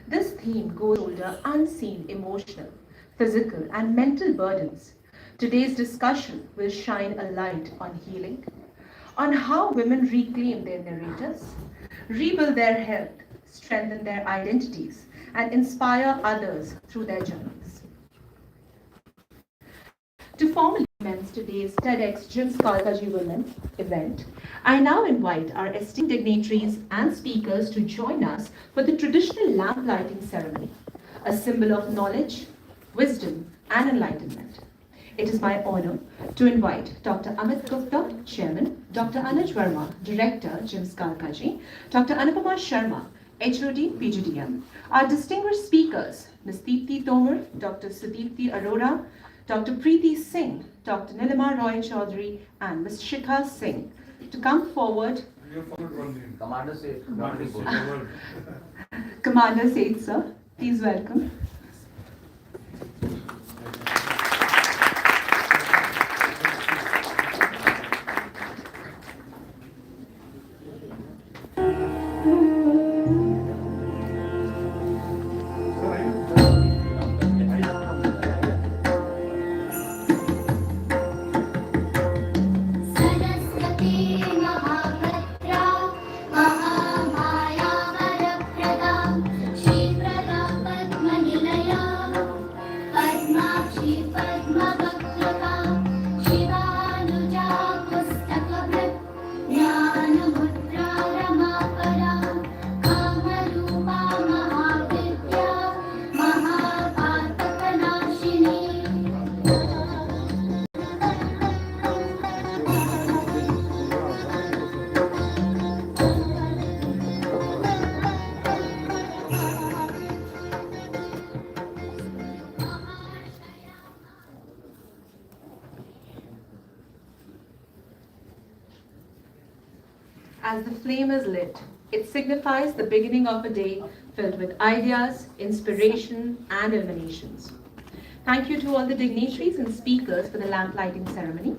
This theme goes shoulder unseen emotional, physical, and mental burdens. Today's discussion will shine a light on healing, on how women reclaim their narrators, rebuild their health, strengthen their identities, and inspire others through their journeys. To formally commence today's TEDx JIMS Kalkaji Women event, I now invite our esteemed dignitaries and speakers to join us for the traditional lamp lighting ceremony, a symbol of knowledge, wisdom, and enlightenment. It is my honor to invite Dr. Amit Gupta, Chairman, Dr. Anuj Verma, Director, JIMS Kalkaji, Dr. Anupama Sharma, HOD, PGDM, our distinguished speakers, Ms. Deepti Tomar, Dr. Sudipti Arora, Dr. Preeti Singh, Dr. Nilima Roy Chaudhary, and Ms. Shikha Singh to come forward. Commander said, Commander said, sir, please welcome. As the flame is lit, it signifies the beginning of a day filled with ideas, inspiration, and illuminations. Thank you to all the dignitaries and speakers for the lamp lighting ceremony.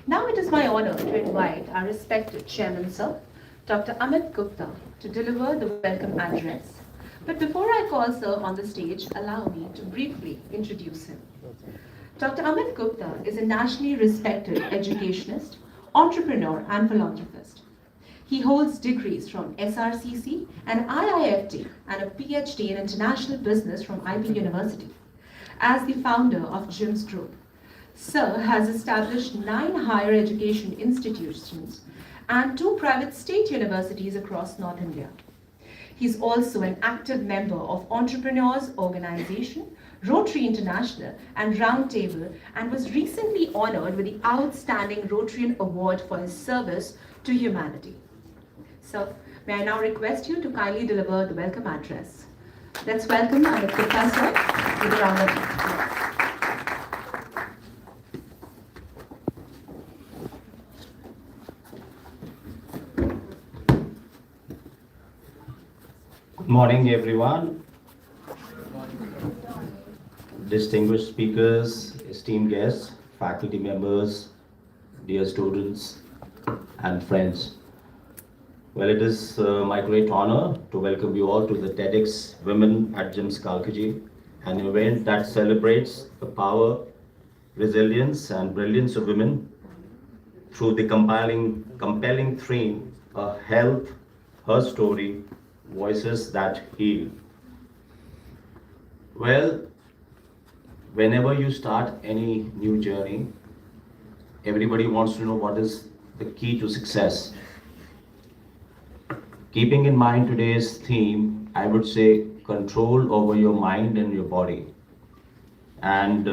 Now it is my honor to invite our respected Chairman, sir, Dr. Amit Gupta, to deliver the welcome address. But before I call sir on the stage, allow me to briefly introduce him. Dr. Amit Gupta is a nationally respected educationist, entrepreneur, and philanthropist. He holds degrees from SRCC and IIFT and a PhD in international business from IB University. As the founder of JIMS Group, Sir has established 9 higher education institutions and 2 private state universities across North India. He's also an active member of Entrepreneurs Organization, Rotary International, and Roundtable, and was recently honored with the Outstanding Rotarian Award for his service to humanity. So, may I now request you to kindly deliver the welcome address. Let's welcome Amit Gupta, sir, with a round of applause. Good morning, everyone. Distinguished speakers, esteemed guests, faculty members, dear students, and friends. Well, it is my great honor to welcome you all to the TEDx Women at JIMS Kalkaji, an event that celebrates the power, resilience, and brilliance of women through the compelling theme, Health, Her Story, Voices That Heal. Well, whenever you start any new journey, everybody wants to know what is the key to success. Keeping in mind today's theme, I would say control over your mind and your body. And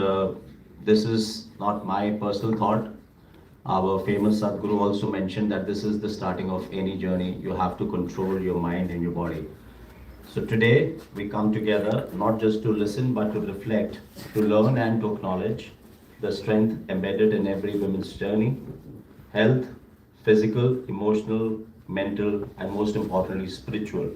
this is not my personal thought. Our famous Sadhguru also mentioned that this is the starting of any journey. You have to control your mind and your body. So today we come together not just to listen but to reflect, to learn and to acknowledge the strength embedded in every woman's journey, health, physical, emotional, mental, and most importantly, spiritual.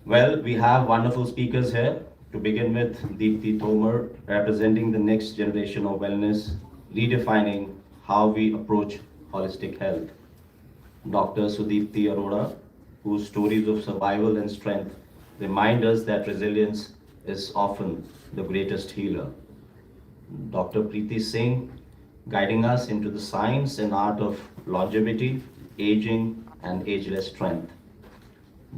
Well, we have wonderful speakers here. To begin with, Deepti Tomar, representing the next generation of wellness, redefining how we approach holistic health. Dr. Sudipti Arora, whose stories of survival and strength remind us that resilience is often the greatest healer. Dr. Preeti Singh guiding us into the science and art of longevity, aging, and ageless strength.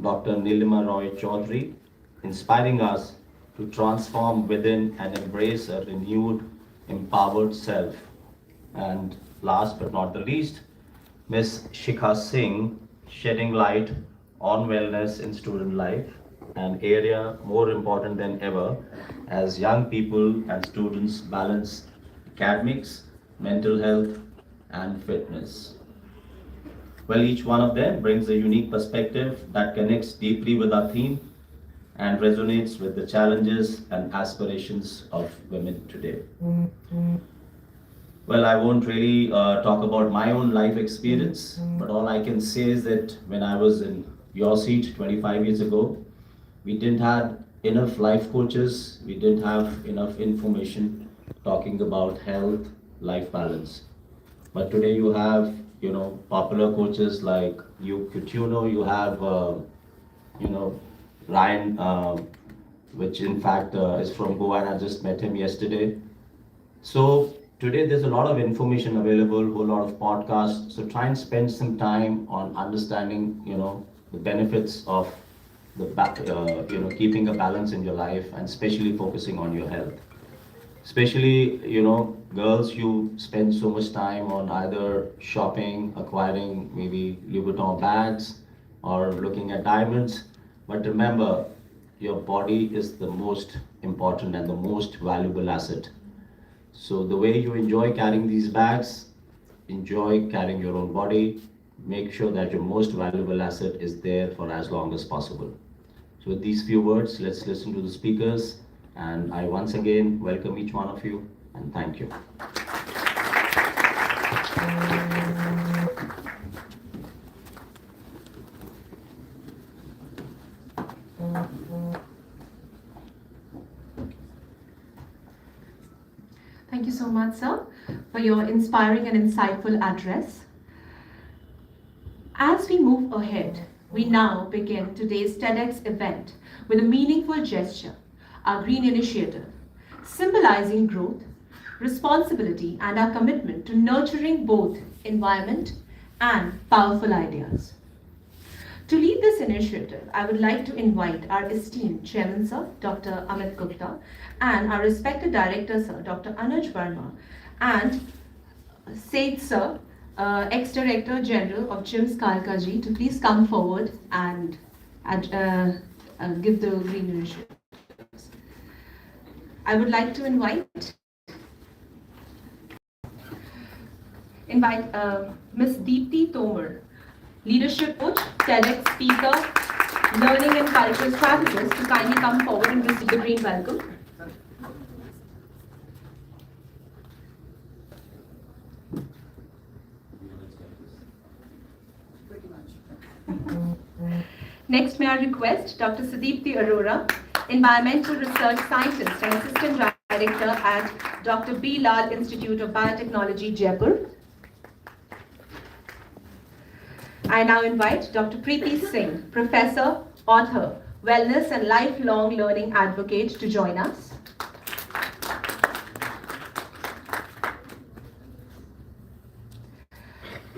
Dr. Nilima Roy Chaudhary inspiring us to transform within and embrace a renewed, empowered self. And last but not the least, Ms. Shikha Singh shedding light on wellness in student life, an area more important than ever as young people and students balance academics, mental health, and fitness. Well, each one of them brings a unique perspective that connects deeply with our theme and resonates with the challenges and aspirations of women today. Well, I won't really talk about my own life experience, but all I can say is that when I was in your seat 25 years ago, we didn't have enough life coaches, we didn't have enough information talking about health, life balance. But today you have, popular coaches like you Coutinho, you have, you know, Ryan, which in fact is from Goa, and I just met him yesterday. So today there's a lot of information available, a whole lot of podcasts. So try and spend some time on understanding, the benefits of keeping a balance in your life, and especially focusing on your health. Especially, girls, you spend so much time on either shopping, acquiring maybe Louboutin bags, or looking at diamonds. But remember, your body is the most important and the most valuable asset. So the way you enjoy carrying these bags, enjoy carrying your own body. Make sure that your most valuable asset is there for as long as possible. So with these few words, let's listen to the speakers. And I once again welcome each one of you and thank you. Thank you so much, sir, for your inspiring and insightful address. As we move ahead, we now begin today's TEDx event with a meaningful gesture, our Green Initiative, symbolizing growth, responsibility, and our commitment to nurturing both environment and powerful ideas. To lead this initiative, I would like to invite our esteemed Chairman, Sir, Dr. Amit Gupta, and our respected Director, Sir, Dr. Anuj Verma, and Seth, Sir, Ex-Director General of JIMS Kalkaji, to please come forward and give the Green Initiative. I would like to invite Ms. Deepti Tomar, Leadership Coach, TEDx Speaker, Learning and Cultural Strategist, to kindly come forward and receive the green welcome. Next, may I request Dr. Sudeepti Arora, Environmental Research Scientist and Assistant Director at Dr. B. Lal Institute of Biotechnology, Jaipur. I now invite Dr. Preeti Singh, Professor, Author, Wellness and Lifelong Learning Advocate, to join us.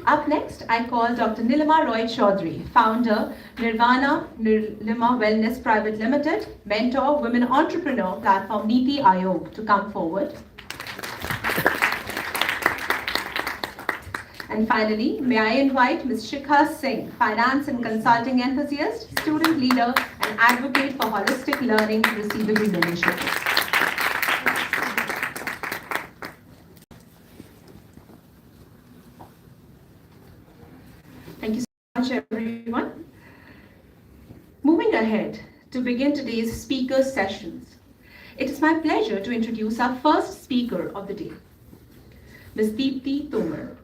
Up next, I call Dr. Nilima Roy Chaudhary, founder, Nirvana Nilima Wellness Private Limited, mentor, women entrepreneur platform Niti Ayog, to come forward. And finally, may I invite Ms. Shikha Singh, finance and consulting enthusiast, student leader, and advocate for holistic learning, to receive the Green Initiative. Thank you so much, everyone. Moving ahead to begin today's speaker sessions, it is my pleasure to introduce our first speaker of the day, Ms. Deepti Tomar.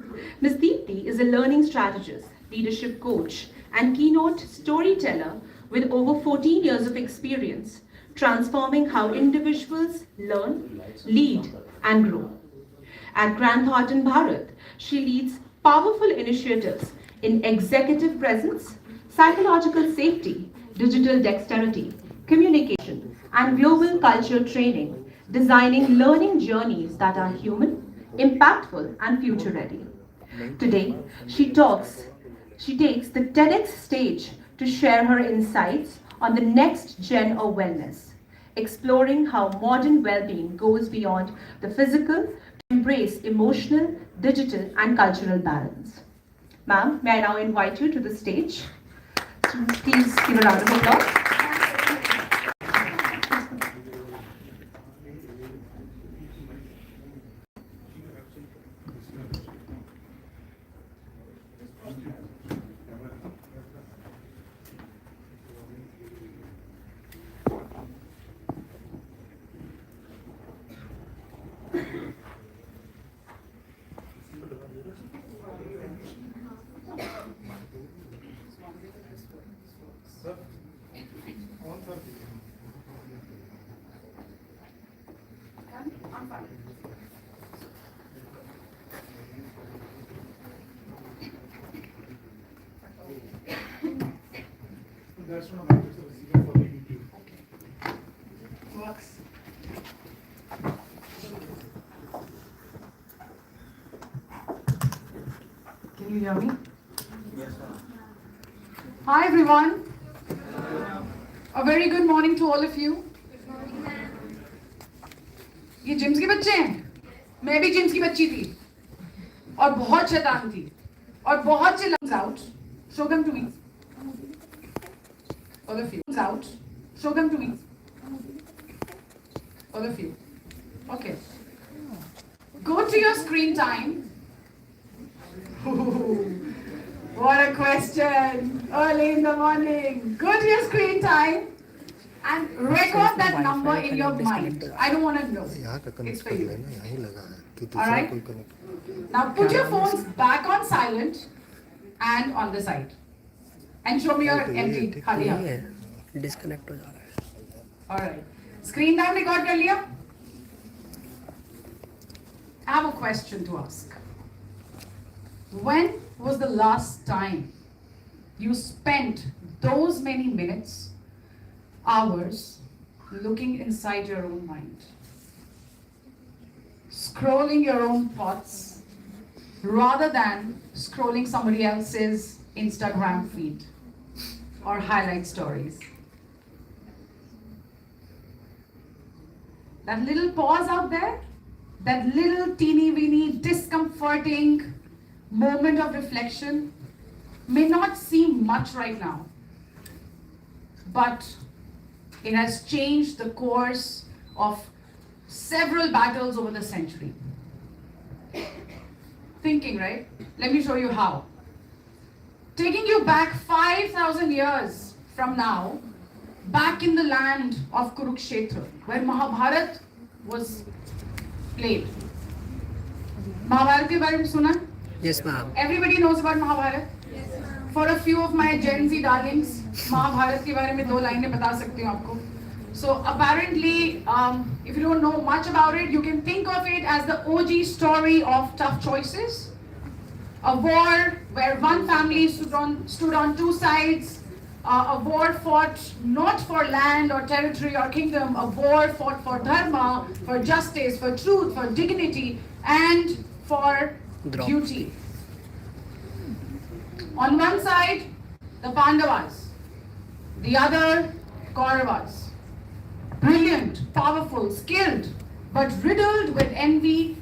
Ms. Deepti is a learning strategist, leadership coach, and keynote storyteller with over 14 years of experience transforming how individuals learn, lead, and grow. At Grant Thornton Bharat, she leads powerful initiatives in executive presence, psychological safety, digital dexterity, communication, and global culture training, designing learning journeys that are human, impactful, and future ready. Today, she takes the TEDx stage to share her insights on the next gen of wellness, exploring how modern well-being goes beyond the physical to embrace emotional, digital, and cultural balance. Ma'am, may I now invite you to the stage? Please give a round of applause. That's one of my receiver for PPT. Works. Can you hear me? Hi everyone. A very good morning to all of you. ये gyms के बच्चे हैं, मैं भी gyms की बच्ची थी और बहुत शैतान थी और बहुत से lungs out. Show them to me. All of you. Out. Show them to me. All of you. Okay. Go to your screen time. What a question. Early in the morning. Go to your screen time and record that number in your mind. I don't want to know. It's for you. Alright? Now put your phones back on silent and on the side. And show me your empty khali haath. Disconnect हो जा रहा है. Alright. Screen time record कर लिया? I have a question to ask. When was the last time you spent those many minutes, hours, looking inside your own mind? Scrolling your own thoughts rather than scrolling somebody else's Instagram feed or highlight stories. That little pause out there, that little teeny weeny discomforting moment of reflection may not seem much right now, but it has changed the course of several battles over the century. Thinking, right? Let me show you how. Taking you back 5,000 years from now, back in the land of Kurukshetra, where Mahabharata was played. Mahabharata के बारे में सुना? Yes, ma'am. Everybody knows about Mahabharata? Yes, ma'am. For a few of my Gen Z darlings, Mahabharata के बारे में 2 लाइनें बता सकती हूँ आपको. So apparently, if you don't know much about it, you can think of it as the OG story of tough choices. A war where one family stood on 2 sides. A war fought not for land or territory or kingdom. A war fought for dharma, for justice, for truth, for dignity, and for duty. On one side, the Pandavas. The other, Kauravas. Brilliant, powerful, skilled, but riddled with envy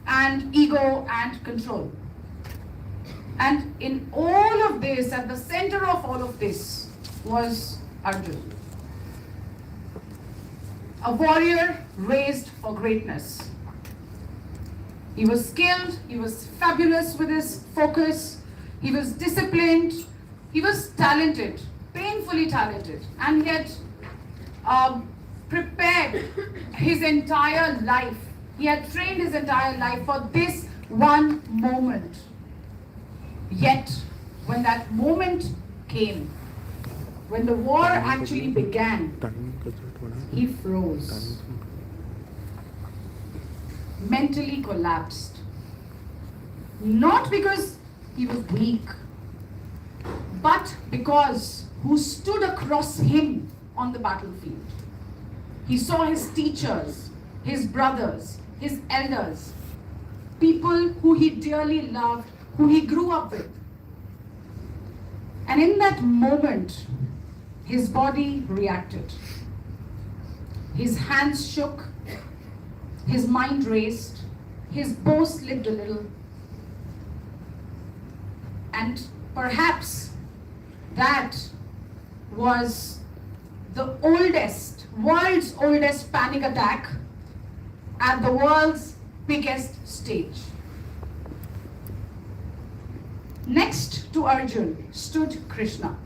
and ego and control. And in all of this, at the center of all of this, was Arjun. A warrior raised for greatness. He was skilled, he was fabulous with his focus, he was disciplined, he was talented, painfully talented, and yet prepared his entire life. He had trained his entire life for this one moment. Yet, when that moment came, when the war actually began, he froze, mentally collapsed. Not because he was weak, but because who stood across him on the battlefield. He saw his teachers, his brothers, his elders, people who he dearly loved, who he grew up with. And in that moment, his body reacted. His hands shook, his mind raced, his bow slipped a little. And perhaps that was the world's oldest panic attack at the world's biggest stage. Next to Arjun stood Krishna,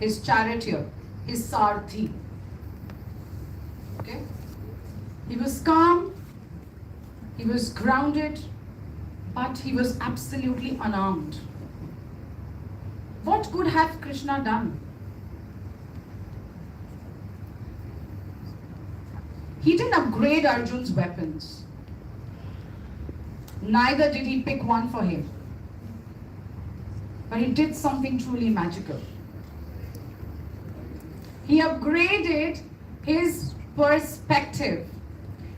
his charioteer, his Sarthi. Okay? He was calm, he was grounded, but he was absolutely unarmed. What could have Krishna done? He didn't upgrade Arjun's weapons. Neither did he pick one for him. But he did something truly magical. He upgraded his perspective.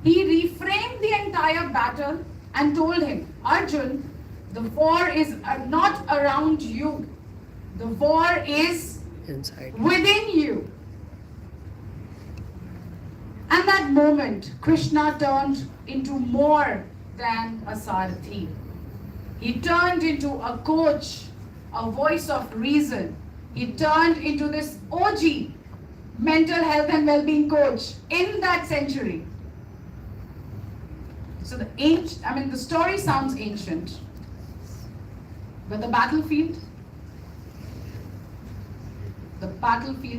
He reframed the entire battle and told him, Arjun, the war is not around you. The war is Inside. within you. And that moment, Krishna turned into more than a Sarthi. He turned into a coach, a voice of reason. He turned into this OG, mental health and well-being coach in that century. So the story sounds ancient, but the battlefield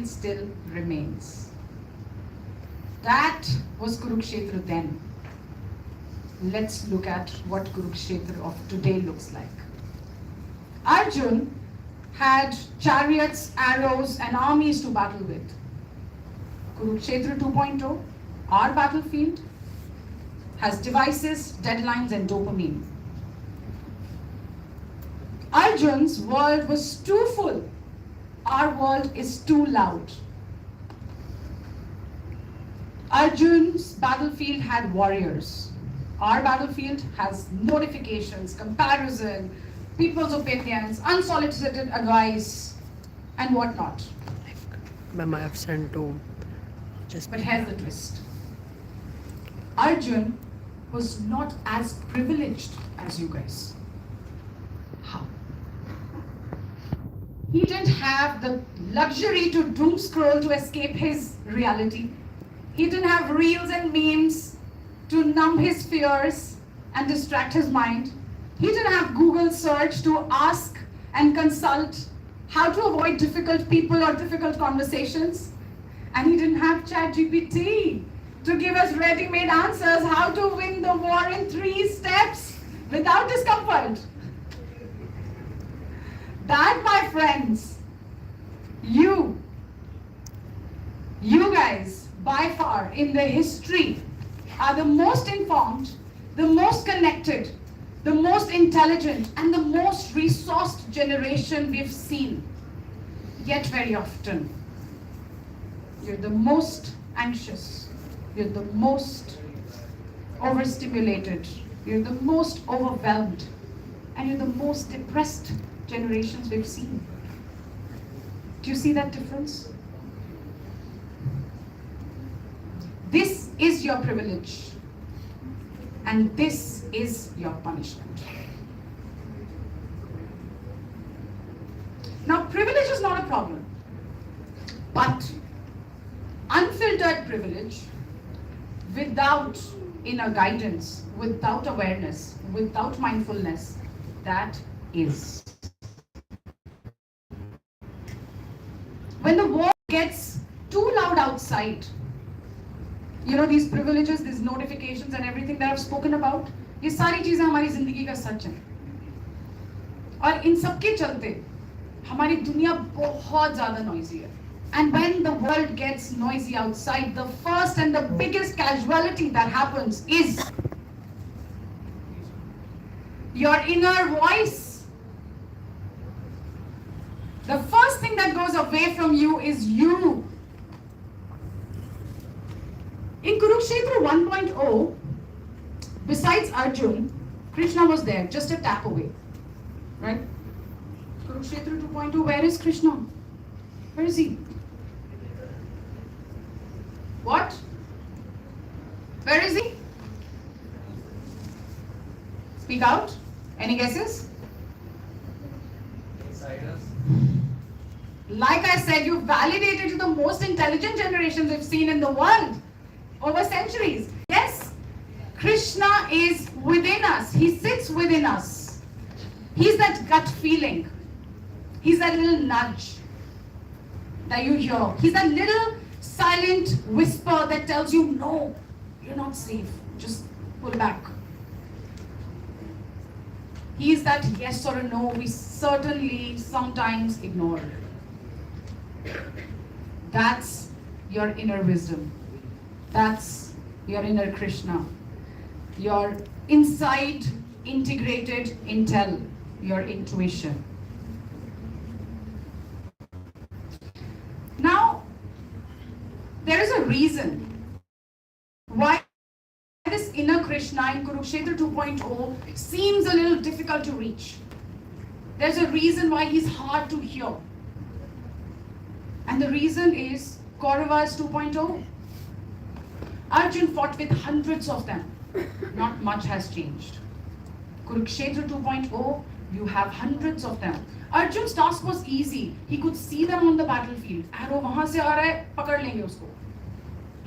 still remains. That was Kurukshetra then. Let's look at what Kurukshetra of today looks like. Arjun had chariots, arrows, and armies to battle with. Kurukshetra 2.0, our battlefield, has devices, deadlines, and dopamine. Arjun's world was too full. Our world is too loud. Arjun's battlefield had warriors. Our battlefield has notifications, comparison, people's opinions, unsolicited advice, and whatnot. Ma'am, I have sent to just. But here's the twist. Arjun was not as privileged as you guys. How? He didn't have the luxury to doom scroll to escape his reality. He didn't have reels and memes to numb his fears and distract his mind. He didn't have Google search to ask and consult how to avoid difficult people or difficult conversations. And he didn't have ChatGPT to give us ready-made answers how to win the war in 3 steps without discomfort. That, my friends, you guys, by far, in the history, are the most informed, the most connected, the most intelligent, and the most resourced generation we've seen. Yet very often, you're the most anxious, you're the most overstimulated, you're the most overwhelmed, and you're the most depressed generations we've seen. Do you see that difference? This is your privilege, and this is your punishment. Now, privilege is not a problem, but unfiltered privilege without inner guidance, without awareness, without mindfulness, that is. When the war gets too loud outside, you know, these privileges, these notifications and everything that I've spoken about, ये सारी चीजें हमारी जिंदगी का सच है और इन सब के चलते हमारी दुनिया बहुत ज्यादा noisy है. And when the world gets noisy outside, the first and the biggest casualty that happens is your inner voice. The first thing that goes away from you is you. In Kurukshetra 1.0, besides Arjun, Krishna was there, just a tap away. Right? Kurukshetra 2.0, where is Krishna? Where is he? What? Where is he? Speak out. Any guesses? Inside us. Like I said, you validated the most intelligent generations we've seen in the world over centuries. Yes, Krishna is within us. He sits within us. He's that gut feeling. He's that little nudge that you hear. He's that little silent whisper that tells you, no, you're not safe. Just pull back. He's that yes or a no we certainly sometimes ignore. That's your inner wisdom. That's your inner Krishna. Your inside integrated intel, your intuition. Now, there is a reason why this inner Krishna in Kurukshetra 2.0 seems a little difficult to reach. There's a reason why he's hard to hear. And the reason is Kauravas 2.0. Arjun fought with hundreds of them. Not much has changed. Kurukshetra 2.0, you have hundreds of them. Arjun's task was easy. He could see them on the battlefield. Arrow वहां से आ रहा है, पकड़ लेंगे उसको.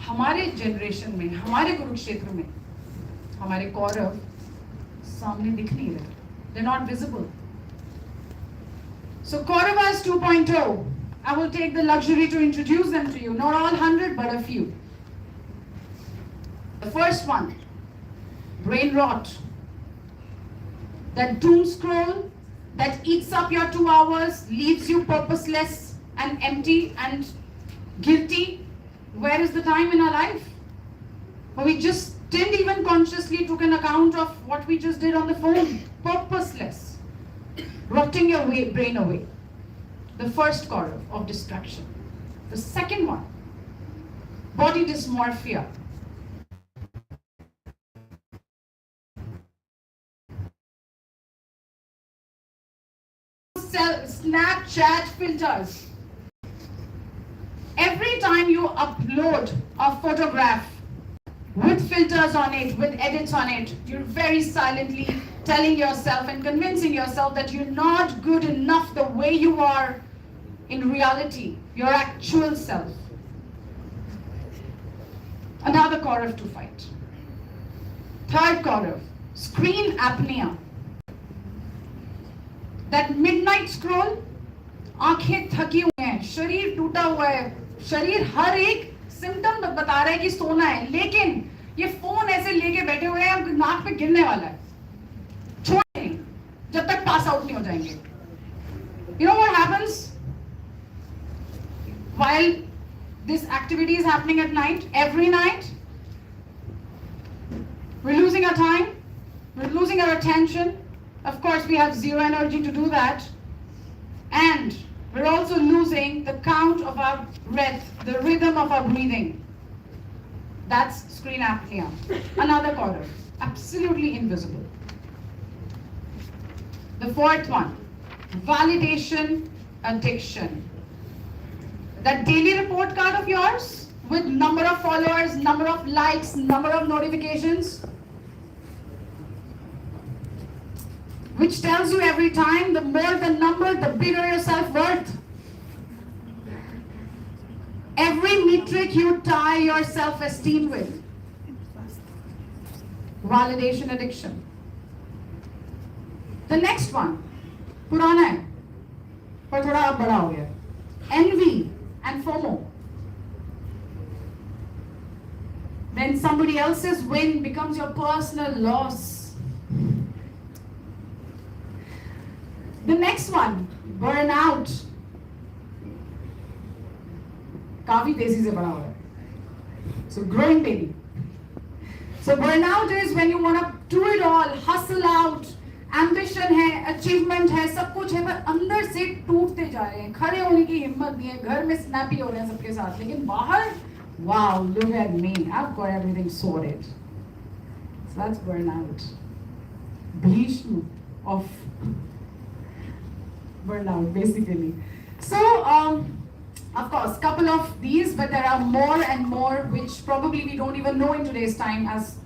हमारे generation में, हमारे कुरुक्षेत्र में, हमारे कौरव सामने दिख नहीं रहे. They're not visible. So Kauravas 2.0, I will take the luxury to introduce them to you. Not all 100, but a few. The first one, brain rot. That doom scroll that eats up your 2 hours, leaves you purposeless and empty and guilty. Where is the time in our life? But we just didn't even consciously took an account of what we just did on the phone. Purposeless. Rotting your brain away. The first Kaurav of distraction. The second one, body dysmorphia. Snapchat filters. Every time you upload a photograph with filters on it, with edits on it, you're very silently telling yourself and convincing yourself that you're not good enough the way you are in reality, your actual self. Another Kaurav to fight. Third Kaurav, screen apnea. That midnight scroll, आंखें थकी हुई हैं, शरीर टूटा हुआ है, शरीर हर एक सिम्टम बता रहा है कि सोना है, लेकिन ये फोन ऐसे लेके बैठे हुए हैं, नाक पे गिरने वाला है, छोड़ें जब तक पास आउट नहीं हो जाएंगे. You know what happens while this activity is happening at night? Every night, we're losing our time, we're losing our attention. Of course, we have zero energy to do that. And we're also losing the count of our breath, the rhythm of our breathing. That's screen apnea. Another Kaurav, absolutely invisible. The fourth one, validation addiction. That daily report card of yours with number of followers, number of likes, number of notifications, which tells you every time, the more the number, the bigger your self-worth. Every metric you tie your self-esteem with. Validation addiction. The next one, पुराना है, पर थोड़ा अब बड़ा हो गया. Envy and FOMO. Then somebody else's win becomes your personal loss. The next one, burnout. काफी तेजी से बड़ा हो रहा है. So growing baby. So burnout is when you want to do it all, hustle out, ambition है, achievement है, सब कुछ है, पर अंदर से टूटते जा रहे हैं, खड़े होने की हिम्मत नहीं है, घर में snappy हो रहे हैं सबके साथ, लेकिन बाहर Wow, look at me. I've got everything sorted. So that's burnout. Bhishma of burnout, basically. So, of course, couple of these, but there are more and more which probably we don't even know in today's time as,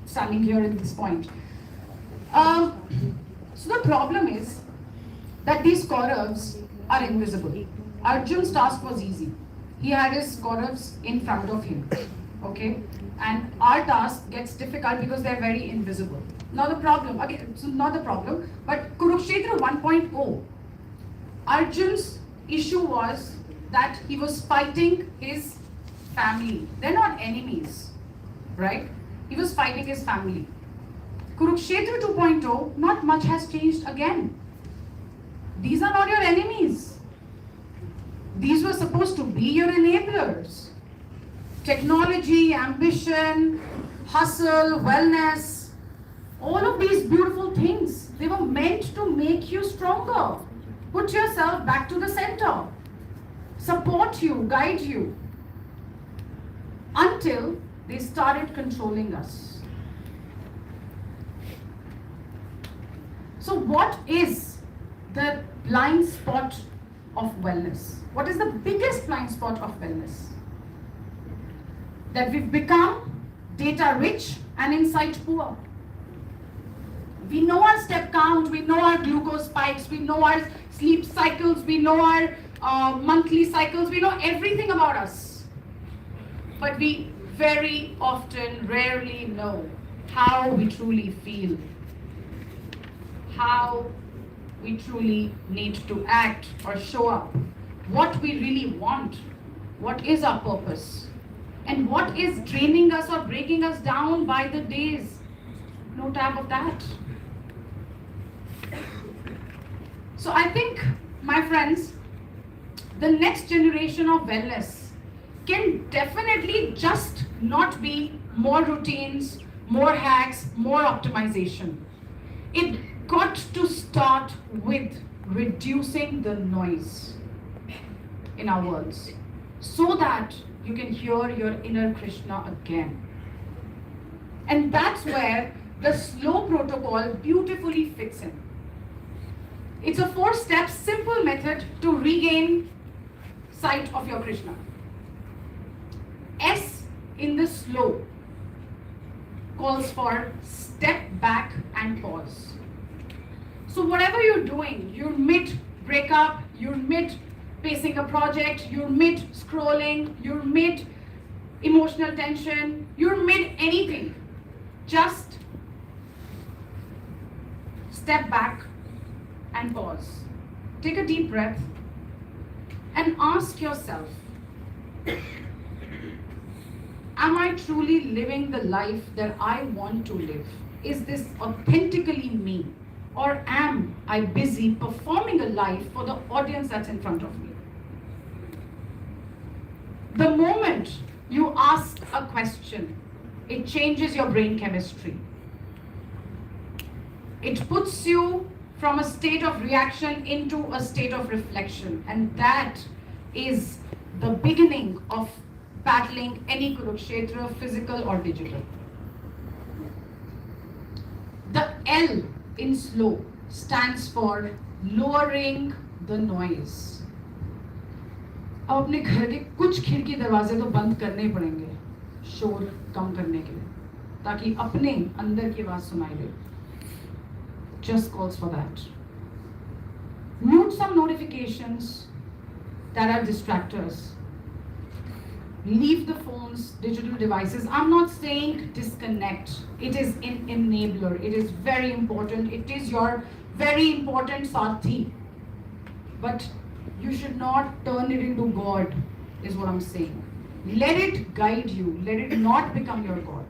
standing here at this point. So the problem is that these Kauravas are invisible. Arjun's task was easy. He had his Kauravas in front of him, okay? And our task gets difficult because they're very invisible. Now the problem, again, so not the problem, but Kurukshetra 1.0, Arjun's issue was that he was fighting his family. They're not enemies, right? He was fighting his family. Kurukshetra 2.0, not much has changed again. These are not your enemies. These were supposed to be your enablers. Technology, ambition, hustle, wellness, all of these beautiful things, they were meant to make you stronger. Put yourself back to the center. Support you, guide you. Until they started controlling us. So what is the blind spot of wellness? What is the biggest blind spot of wellness? That we've become data rich and insight poor. We know our step count, we know our glucose spikes, we know our sleep cycles, we know our monthly cycles, we know everything about us. But we very often, rarely know how we truly feel, how we truly need to act or show up, what we really want, what is our purpose, and what is draining us or breaking us down by the days. No tab of that. So I think, my friends, the next generation of wellness can definitely just not be more routines, more hacks, more optimization. It got to start with reducing the noise in our worlds so that you can hear your inner Krishna again. And that's where the slow protocol beautifully fits in. It's a 4-step simple method to regain sight of your Krishna. S in the slow calls for step back and pause. So whatever you're doing, you're mid breakup, you're mid pacing a project, you're mid scrolling, you're mid emotional tension, you're mid anything, just step back and pause. Take a deep breath and ask yourself, am I truly living the life that I want to live? Is this authentically me? Or am I busy performing a life for the audience that's in front of me? The moment you ask a question, it changes your brain chemistry. It puts you from a state of reaction into a state of reflection. And that is the beginning of battling any Kurukshetra, physical or digital. The L in slow stands for lowering the noise. अब अपने घर के कुछ खिड़की दरवाजे तो बंद करने ही पड़ेंगे शोर कम करने के लिए ताकि अपने अंदर की आवाज सुनाई दे. Just calls for that. Mute some notifications that are distractors. Leave the phones, digital devices. I'm not saying disconnect. It is an enabler. It is very important. It is your very important sathi. But you should not turn it into God, is what I'm saying. Let it guide you. Let it not become your God.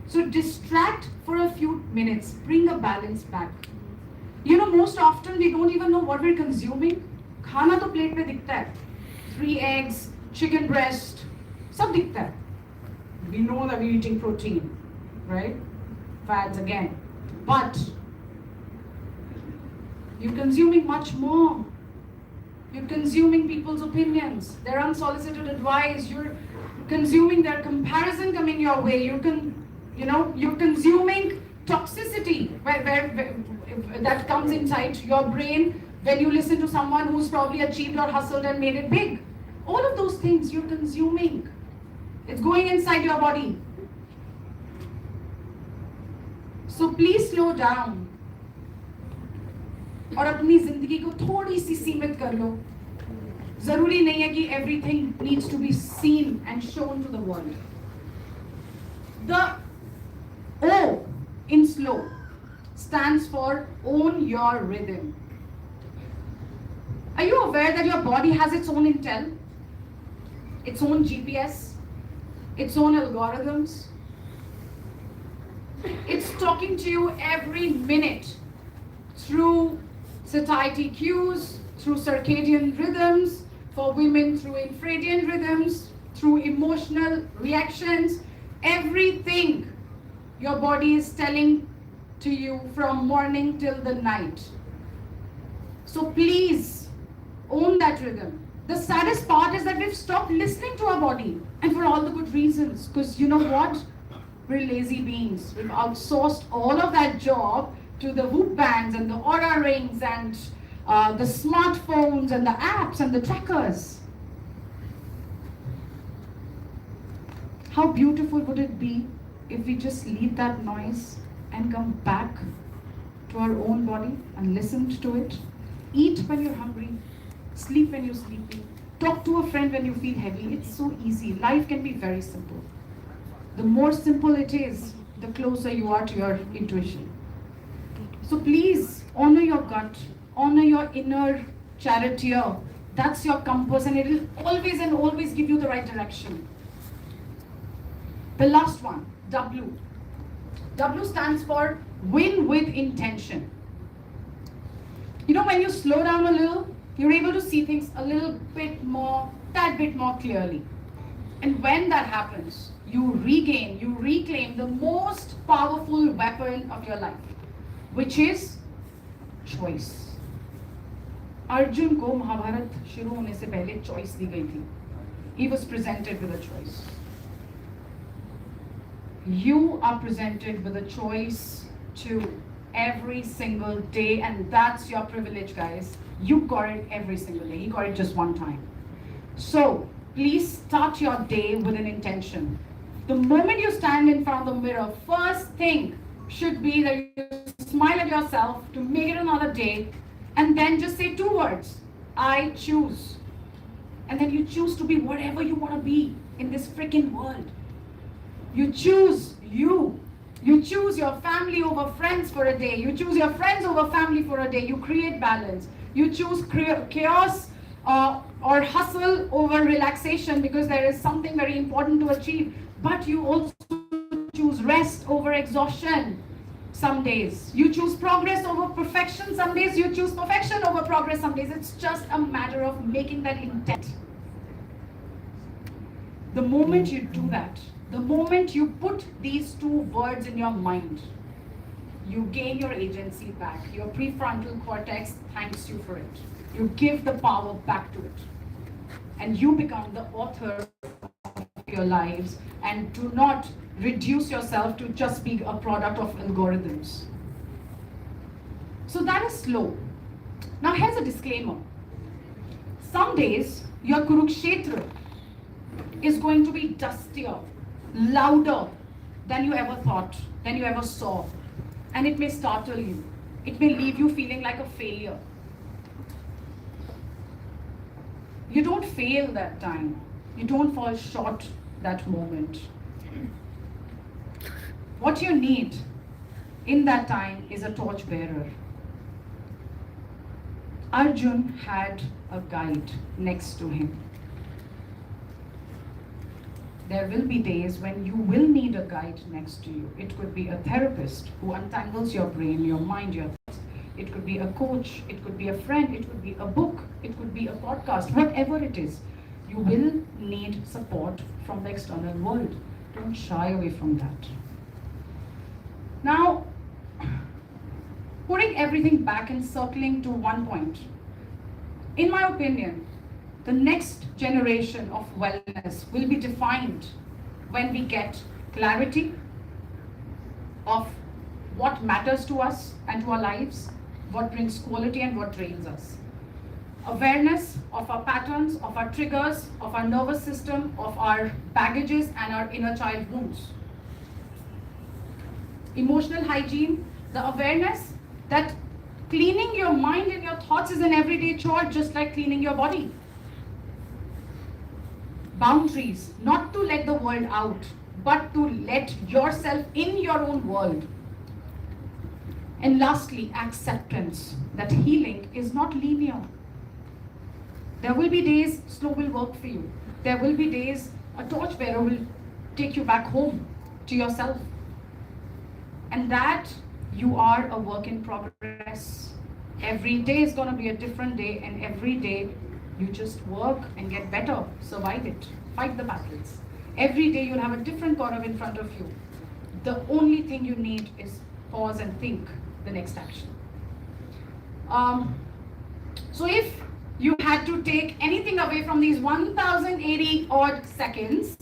So distract for a few minutes. Bring a balance back. Most often we don't even know what we're consuming. Khana to plate pe dikhta hai. 3 eggs, chicken breast, sab dikhta hai. We know that we're eating protein, right? Fats again. But you're consuming much more. You're consuming people's opinions, their unsolicited advice. You're consuming their comparison coming your way. You're consuming toxicity where that comes inside your brain when you listen to someone who's probably achieved or hustled and made it big. All of those things you're consuming. It's going inside your body. So please slow down. और अपनी जिंदगी को थोड़ी सी सीमित कर लो. जरूरी नहीं है कि everything needs to be seen and shown to the world. The O in slow stands for own your rhythm. Are you aware that your body has its own intel, its own GPS, its own algorithms? It's talking to you every minute through satiety cues, through circadian rhythms, for women through infradian rhythms, through emotional reactions. Everything your body is telling to you from morning till the night. So please own that rhythm. The saddest part is that we've stopped listening to our body, and for all the good reasons, because you know what? We're lazy beings. We've outsourced all of that job to the Whoop bands and the Aura rings and the smartphones and the apps and the trackers. How beautiful would it be if we just leave that noise and come back to our own body and listen to it? Eat when you're hungry, sleep when you're sleepy, talk to a friend when you feel heavy. It's so easy. Life can be very simple. The more simple it is, the closer you are to your intuition. So please honor your gut, honor your inner charioteer. That's your compass, and it will always and always give you the right direction. The last one, W. W stands for win with intention. You know, when you slow down a little, you're able to see things a little bit more, tad bit more clearly. And when that happens, you reclaim the most powerful weapon of your life, which is choice. Arjun को महाभारत शुरू होने से पहले choice दी गई थी. He was presented with a choice. You are presented with a choice to every single day, and that's your privilege, guys. You got it every single day. He got it just one time. So please start your day with an intention. The moment you stand in front of the mirror, first thing should be that you smile at yourself to make it another day, and then just say 2 words: I choose. And then you choose to be whatever you want to be in this freaking world. You choose you. You choose your family over friends for a day. You choose your friends over family for a day. You create balance. You choose chaos or hustle over relaxation because there is something very important to achieve. But you also choose rest over exhaustion some days. You choose progress over perfection some days. You choose perfection over progress some days. It's just a matter of making that intent. The moment you do that, the moment you put these 2 words in your mind, you gain your agency back. Your prefrontal cortex thanks you for it. You give the power back to it. And you become the author of your lives, and do not reduce yourself to just be a product of algorithms. So that is slow. Now here's a disclaimer. Some days your Kurukshetra is going to be dustier, louder than you ever thought, than you ever saw. And it may startle you. It may leave you feeling like a failure. You don't fail that time. You don't fall short that moment. What you need in that time is a torchbearer. Arjun had a guide next to him. There will be days when you will need a guide next to you. It could be a therapist who untangles your brain, your mind, your thoughts. It could be a coach, it could be a friend, it could be a book, it could be a podcast, whatever it is. You will need support from the external world. Don't shy away from that. Now, putting everything back and circling to one point. In my opinion, the next generation of wellness will be defined when we get clarity of what matters to us and to our lives, what brings quality and what drains us. Awareness of our patterns, of our triggers, of our nervous system, of our baggages and our inner child wounds. Emotional hygiene, the awareness that cleaning your mind and your thoughts is an everyday chore, just like cleaning your body. Boundaries, not to let the world out, but to let yourself in your own world. And lastly, acceptance that healing is not linear. There will be days slow will work for you. There will be days a torchbearer will take you back home to yourself. And that you are a work in progress. Every day is going to be a different day, and every day you just work and get better, survive it, fight the battles. Every day you'll have a different Gaurav in front of you. The only thing you need is pause and think the next action. So if you had to take anything away from these 1080 odd seconds,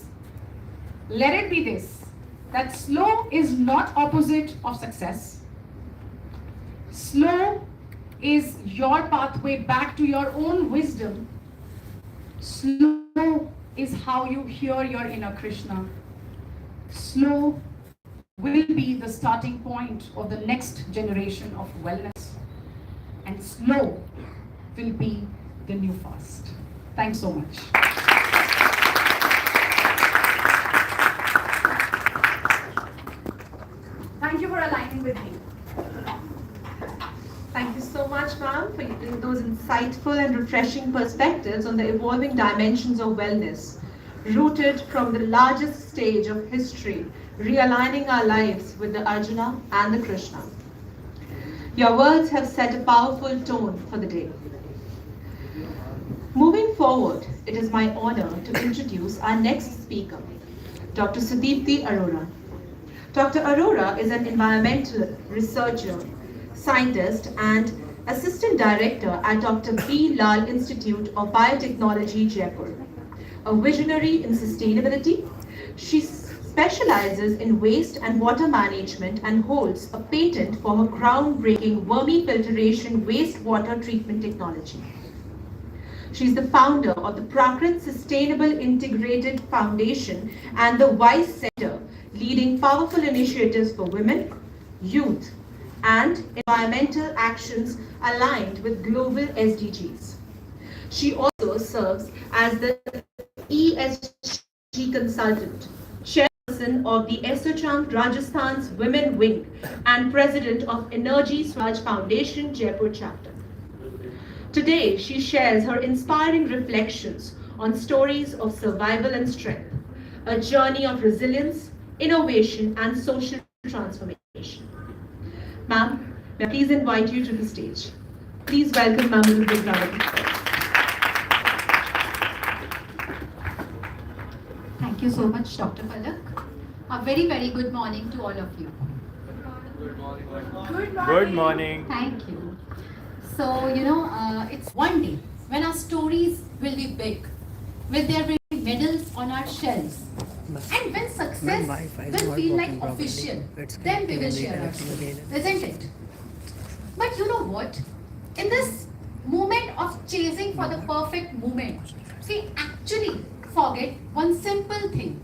let it be this, that slow is not opposite of success. Slow is your pathway back to your own wisdom. Slow is how you hear your inner Krishna. Slow will be the starting point of the next generation of wellness. And slow will be the new fast. Thanks so much. Thank you for aligning with me. Thank you so much, ma'am, for those insightful and refreshing perspectives on the evolving dimensions of wellness, rooted from the largest stage of history, realigning our lives with the Arjuna and the Krishna. Your words have set a powerful tone for the day. Moving forward, it is my honor to introduce our next speaker, Dr. Sudipti Arora. Dr. Arora is an environmental researcher, scientist, and assistant director at Dr. B. Lal Institute of Biotechnology, Jaipur. A visionary in sustainability, she specializes in waste and water management and holds a patent for her groundbreaking vermifiltration wastewater treatment technology. She is the founder of the Prakrit Sustainable Integrated Foundation and the Vice Center, leading powerful initiatives for women, youth, and environmental actions aligned with global SDGs. She also serves as the ESG consultant, chairperson of the Esocham Rajasthan's Women Wing, and president of Energy Swaraj Foundation, Jaipur chapter. Today, she shares her inspiring reflections on stories of survival and strength, a journey of resilience, innovation, and social transformation. Ma'am, may I please invite you to the stage. Please welcome Ma'am with a big round of applause. Thank you so much, Dr. Palak. A very, very good morning to all of you. Good morning. Good morning. Thank you. So, it's one day when our stories will be big, when there will be medals on our shelves, and when success will feel like official, then we will share our story, isn't it? But you know what? In this moment of chasing for the perfect moment, we actually forget one simple thing.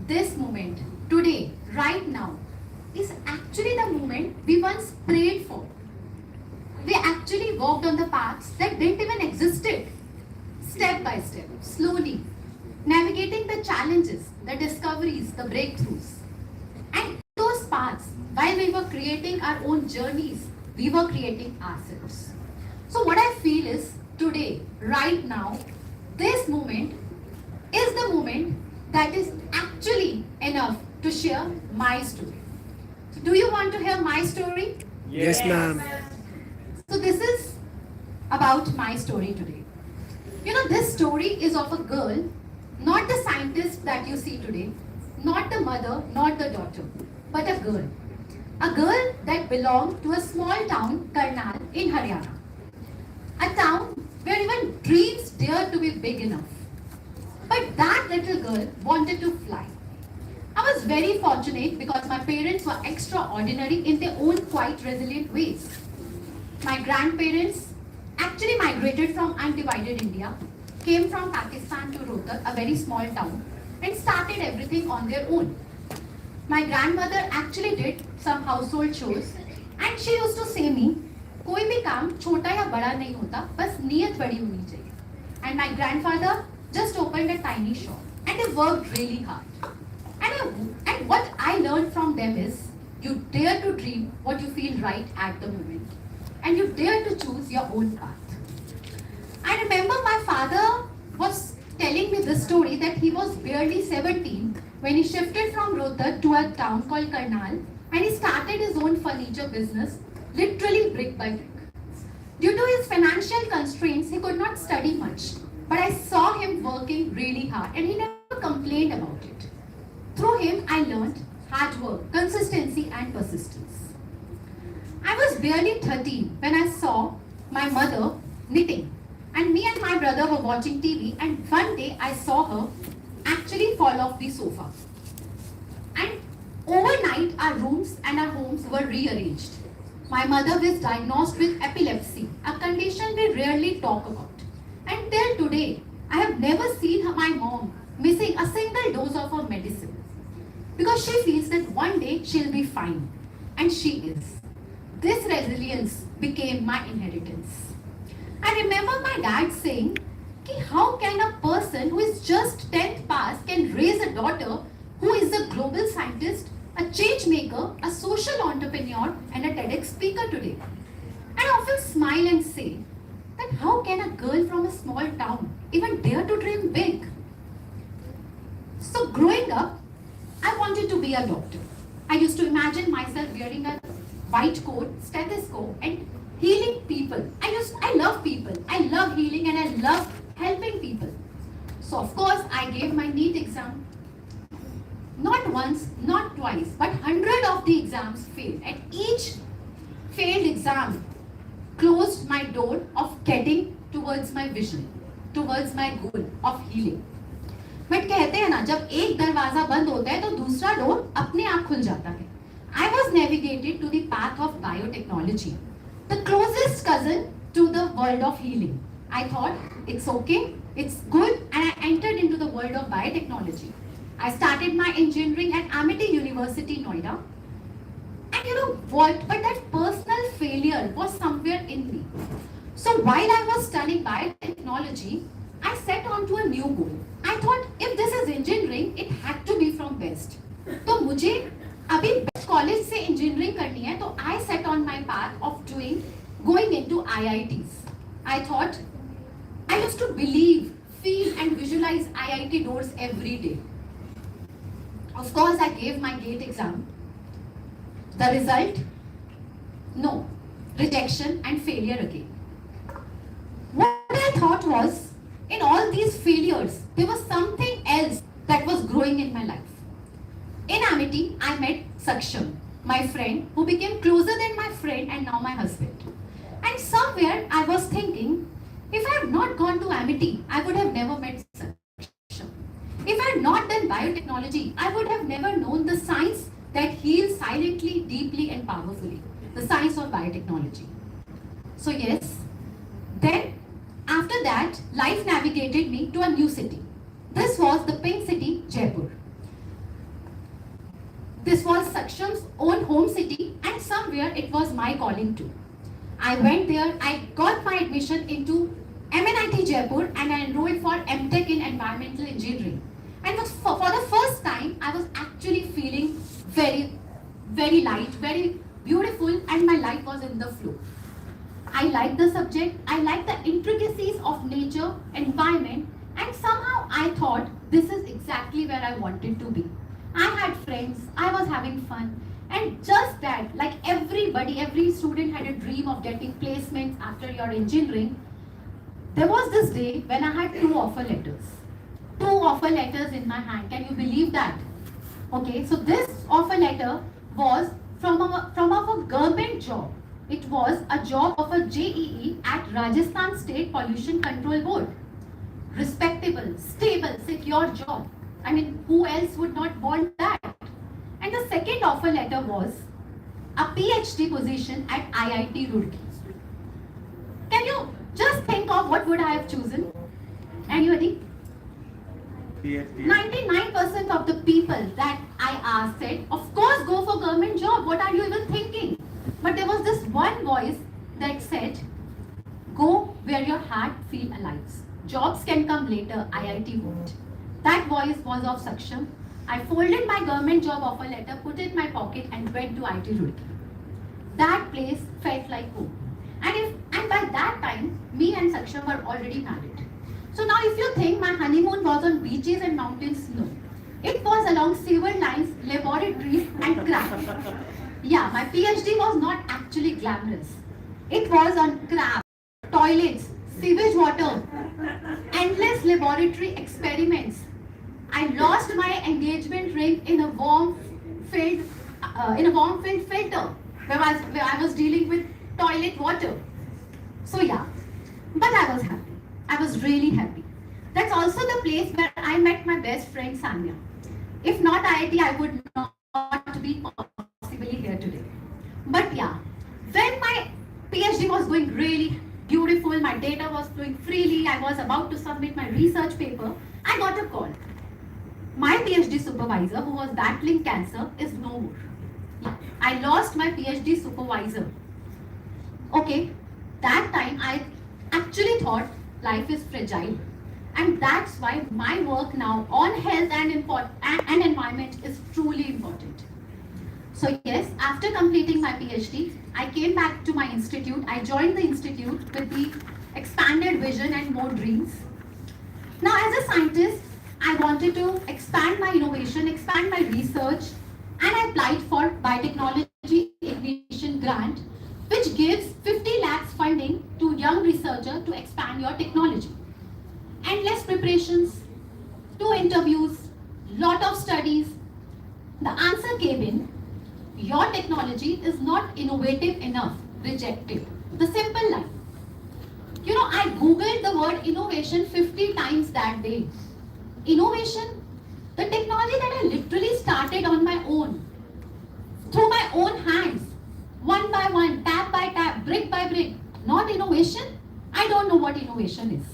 This moment, today, right now, is actually the moment we once prayed for. We actually walked on the paths that didn't even existed, step by step, slowly, navigating the challenges, the discoveries, the breakthroughs. And those paths, while we were creating our own journeys, we were creating ourselves. So what I feel is, today, right now, this moment is the moment that is actually enough to share my story. So do you want to hear my story? Yes, ma'am. So this is about my story today. This story is of a girl, not the scientist that you see today, not the mother, not the daughter, but a girl. A girl that belonged to a small town, Karnal, in Haryana. A town where even dreams dare to be big enough. But that little girl wanted to fly. I was very fortunate because my parents were extraordinary in their own quite resilient ways. My grandparents actually migrated from undivided India, came from Pakistan to Rohtak, a very small town, and started everything on their own. My grandmother actually did some household chores, and she used to say me, कोई भी काम छोटा या बड़ा नहीं होता, बस नीयत बड़ी होनी चाहिए. And my grandfather just opened a tiny shop, and they worked really hard. And what I learned from them is, you dare to dream what you feel right at the moment, and you dare to choose your own path. I remember my father was telling me this story that he was barely 17 when he shifted from Rohtak to a town called Karnal, and he started his own furniture business, literally brick by brick. Due to his financial constraints, he could not study much, but I saw him working really hard, and he never complained about it. Through him, I learned hard work, consistency, and persistence. I was barely 13 when I saw my mother knitting, and me and my brother were watching TV, and one day I saw her actually fall off the sofa. And overnight, our rooms and our homes were rearranged. My mother was diagnosed with epilepsy, a condition we rarely talk about. And till today, I have never seen my mom missing a single dose of her medicine, because she feels that one day she'll be fine, and she is. This resilience became my inheritance. I remember my dad saying, how can a person who is just 10th pass can raise a daughter who is a global scientist, a change maker, a social entrepreneur, and a TEDx speaker today? I often smile and say that how can a girl from a small town even dare to dream big? So growing up, I wanted to be a doctor. I used to imagine myself wearing a white coat, stethoscope, and healing people. I love people. I love healing, and I love helping people. So of course, I gave my NEET exam. Not once, not twice, but 100 of the exams failed. And each failed exam closed my door of getting towards my vision, towards my goal of healing. But कहते हैं ना, जब एक दरवाजा बंद होता है तो दूसरा डोर अपने आप खुल जाता है. I was navigated to the path of biotechnology, the closest cousin to the world of healing. I thought it's okay, it's good, and I entered into the world of biotechnology. I started my engineering at Amity University, Noida. And you know what? But that personal failure was somewhere in me. So while I was studying biotechnology, I set on to a new goal. I thought if this is engineering, it had to be from best. तो मुझे अभी best college से engineering करनी है, तो I set on my path of going into IITs. I thought I used to believe, feel, and visualize IIT doors every day. Of course, I gave my GATE exam. The result? No. Rejection and failure again. What I thought was, in all these failures, there was something else that was growing in my life. In Amity, I met Saksham, my friend, who became closer than my friend and now my husband. And somewhere I was thinking, if I had not gone to Amity, I would have never met Saksham. If I had not done biotechnology, I would have never known the science that heals silently, deeply, and powerfully. The science of biotechnology. So yes, then after that, life navigated me to a new city. This was the pink city, Jaipur. This was Saksham's own home city, and somewhere it was my calling too. I went there, I got my admission into MNIT Jaipur, and I enrolled for MTech in Environmental Engineering. And for the first time, I was actually feeling very, very light, very beautiful, and my life was in the flow. I liked the subject, I liked the intricacies of nature, environment, and somehow I thought this is exactly where I wanted to be. I had friends, I was having fun, and just that, like everybody, every student had a dream of getting placements after your engineering. There was this day when I had 2 offer letters. 2 offer letters in my hand. Can you believe that? Okay, so this offer letter was from our government job. It was a job of a JEE at Rajasthan State Pollution Control Board. Respectable, stable, secure job. I mean, who else would not want that? And the second offer letter was a PhD position at IIT Roorkee. Can you just think of what would I have chosen? Anybody? 99% of the people that I asked said, of course go for government job. What are you even thinking? But there was this one voice that said, go where your heart feels alive. Jobs can come later, IIT won't. That voice was of Saksham. I folded my government job offer letter, put it in my pocket and went to IIT Roorkee. That place felt like home. And by that time, me and Saksham were already married. So now if you think my honeymoon was on beaches and mountains, no. It was along sewer lines, laboratories and craft. Yeah, my PhD was not actually glamorous. It was on craft, toilets, sewage water, endless laboratory experiments. I lost my engagement ring in a warm-filled filter where I was dealing with toilet water. So yeah, but I was happy. I was really happy. That's also the place where I met my best friend Sanya. If not IIT, I would not be possibly here today. But yeah, when my PhD was going really beautiful, my data was flowing freely, I was about to submit my research paper, I got a call. My PhD supervisor, who was battling cancer, is no more. Yeah, I lost my PhD supervisor. Okay, that time I actually thought life is fragile. And that's why my work now on health and environment is truly important. So yes, after completing my PhD, I came back to my institute. I joined the institute with the expanded vision and more dreams. Now as a scientist, I wanted to expand my innovation, expand my research, and I applied for Biotechnology Ignition Grant, which gives 50 lakhs funding to young researcher to expand your technology. Endless preparations, 2 interviews, lot of studies. The answer came in, your technology is not innovative enough, rejected. The simple line. You know, I googled the word innovation 50 times that day. Innovation, the technology that I literally started on my own, through my own hands, one by one, tab by tab, brick by brick. Not innovation? I don't know what innovation is.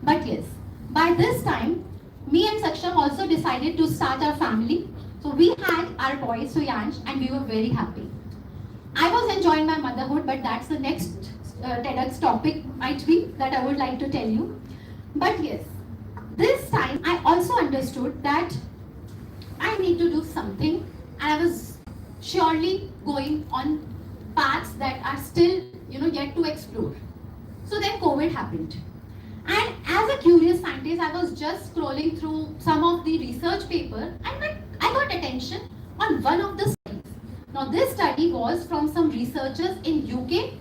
But yes, by this time, me and Saksham also decided to start our family. So we had our boy Suyansh and we were very happy. I was enjoying my motherhood, but that's the next TEDx topic might be that I would like to tell you. But yes, this time I also understood that I need to do something. I was surely going on paths that are still, yet to explore. So then COVID happened. And as a curious scientist, I was just scrolling through some of the research paper and I got attention on one of the studies. Now this study was from some researchers in UK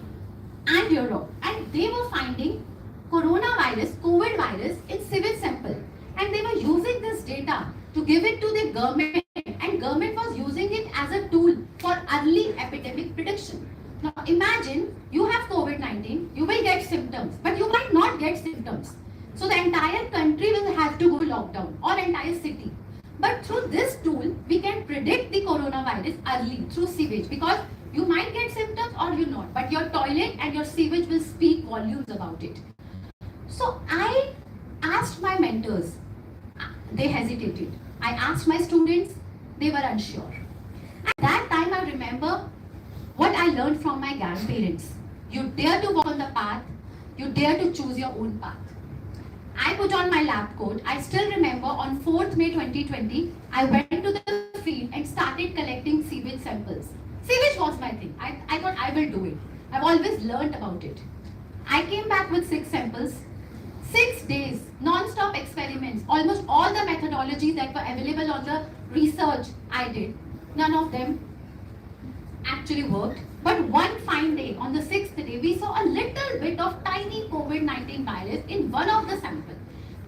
and Europe, and they were finding coronavirus, COVID virus in sewage sample, and they were using this data to give it to the government, and government was using it as a tool for early epidemic prediction. Now imagine you have COVID-19, you will get symptoms, but you might not get symptoms. So the entire country will have to go lockdown, or entire city. But through this tool, we can predict the coronavirus early through sewage, because you might get symptoms or you not, but your toilet and your sewage will speak volumes about it. So I asked my mentors, they hesitated. I asked my students, they were unsure. At that time I remember what I learned from my grandparents. You dare to walk on the path, you dare to choose your own path. I put on my lab coat. I still remember on 4th May 2020, I went to the field and started collecting sewage samples. Sewage was my thing. I thought I will do it. I've always learned about it. I came back with 6 samples. 6 days, non-stop experiments. Almost all the methodologies that were available on the research I did. None of them actually worked. But one fine day, on the 6th day, we saw a little bit of tiny COVID-19 virus in one of the samples.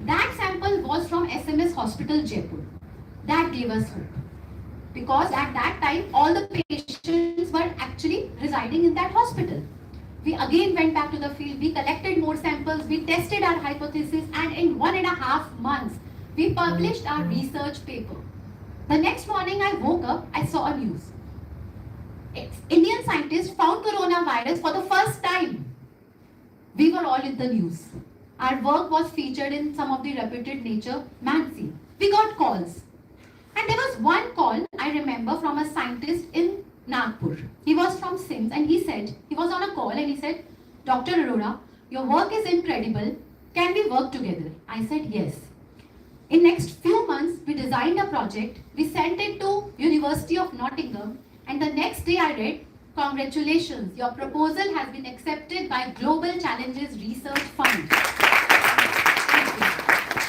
That sample was from SMS Hospital, Jaipur. That gave us hope. because at that time all the patients were actually residing in that hospital. We again went back to the field, we collected more samples, we tested our hypothesis, and in 1.5 months, we published our research paper. The next morning I woke up, I saw a news. Indian scientists found coronavirus for the first time. We were all in the news. Our work was featured in some of the reputed Nature magazine. We got calls. And there was one call I remember from a scientist in Nagpur. He was from JIMS and he was on a call and he said, Dr. Arora, your work is incredible. Can we work together? I said yes. In next few months, we designed a project. We sent it to University of Nottingham. And the next day I read, congratulations, your proposal has been accepted by Global Challenges Research Fund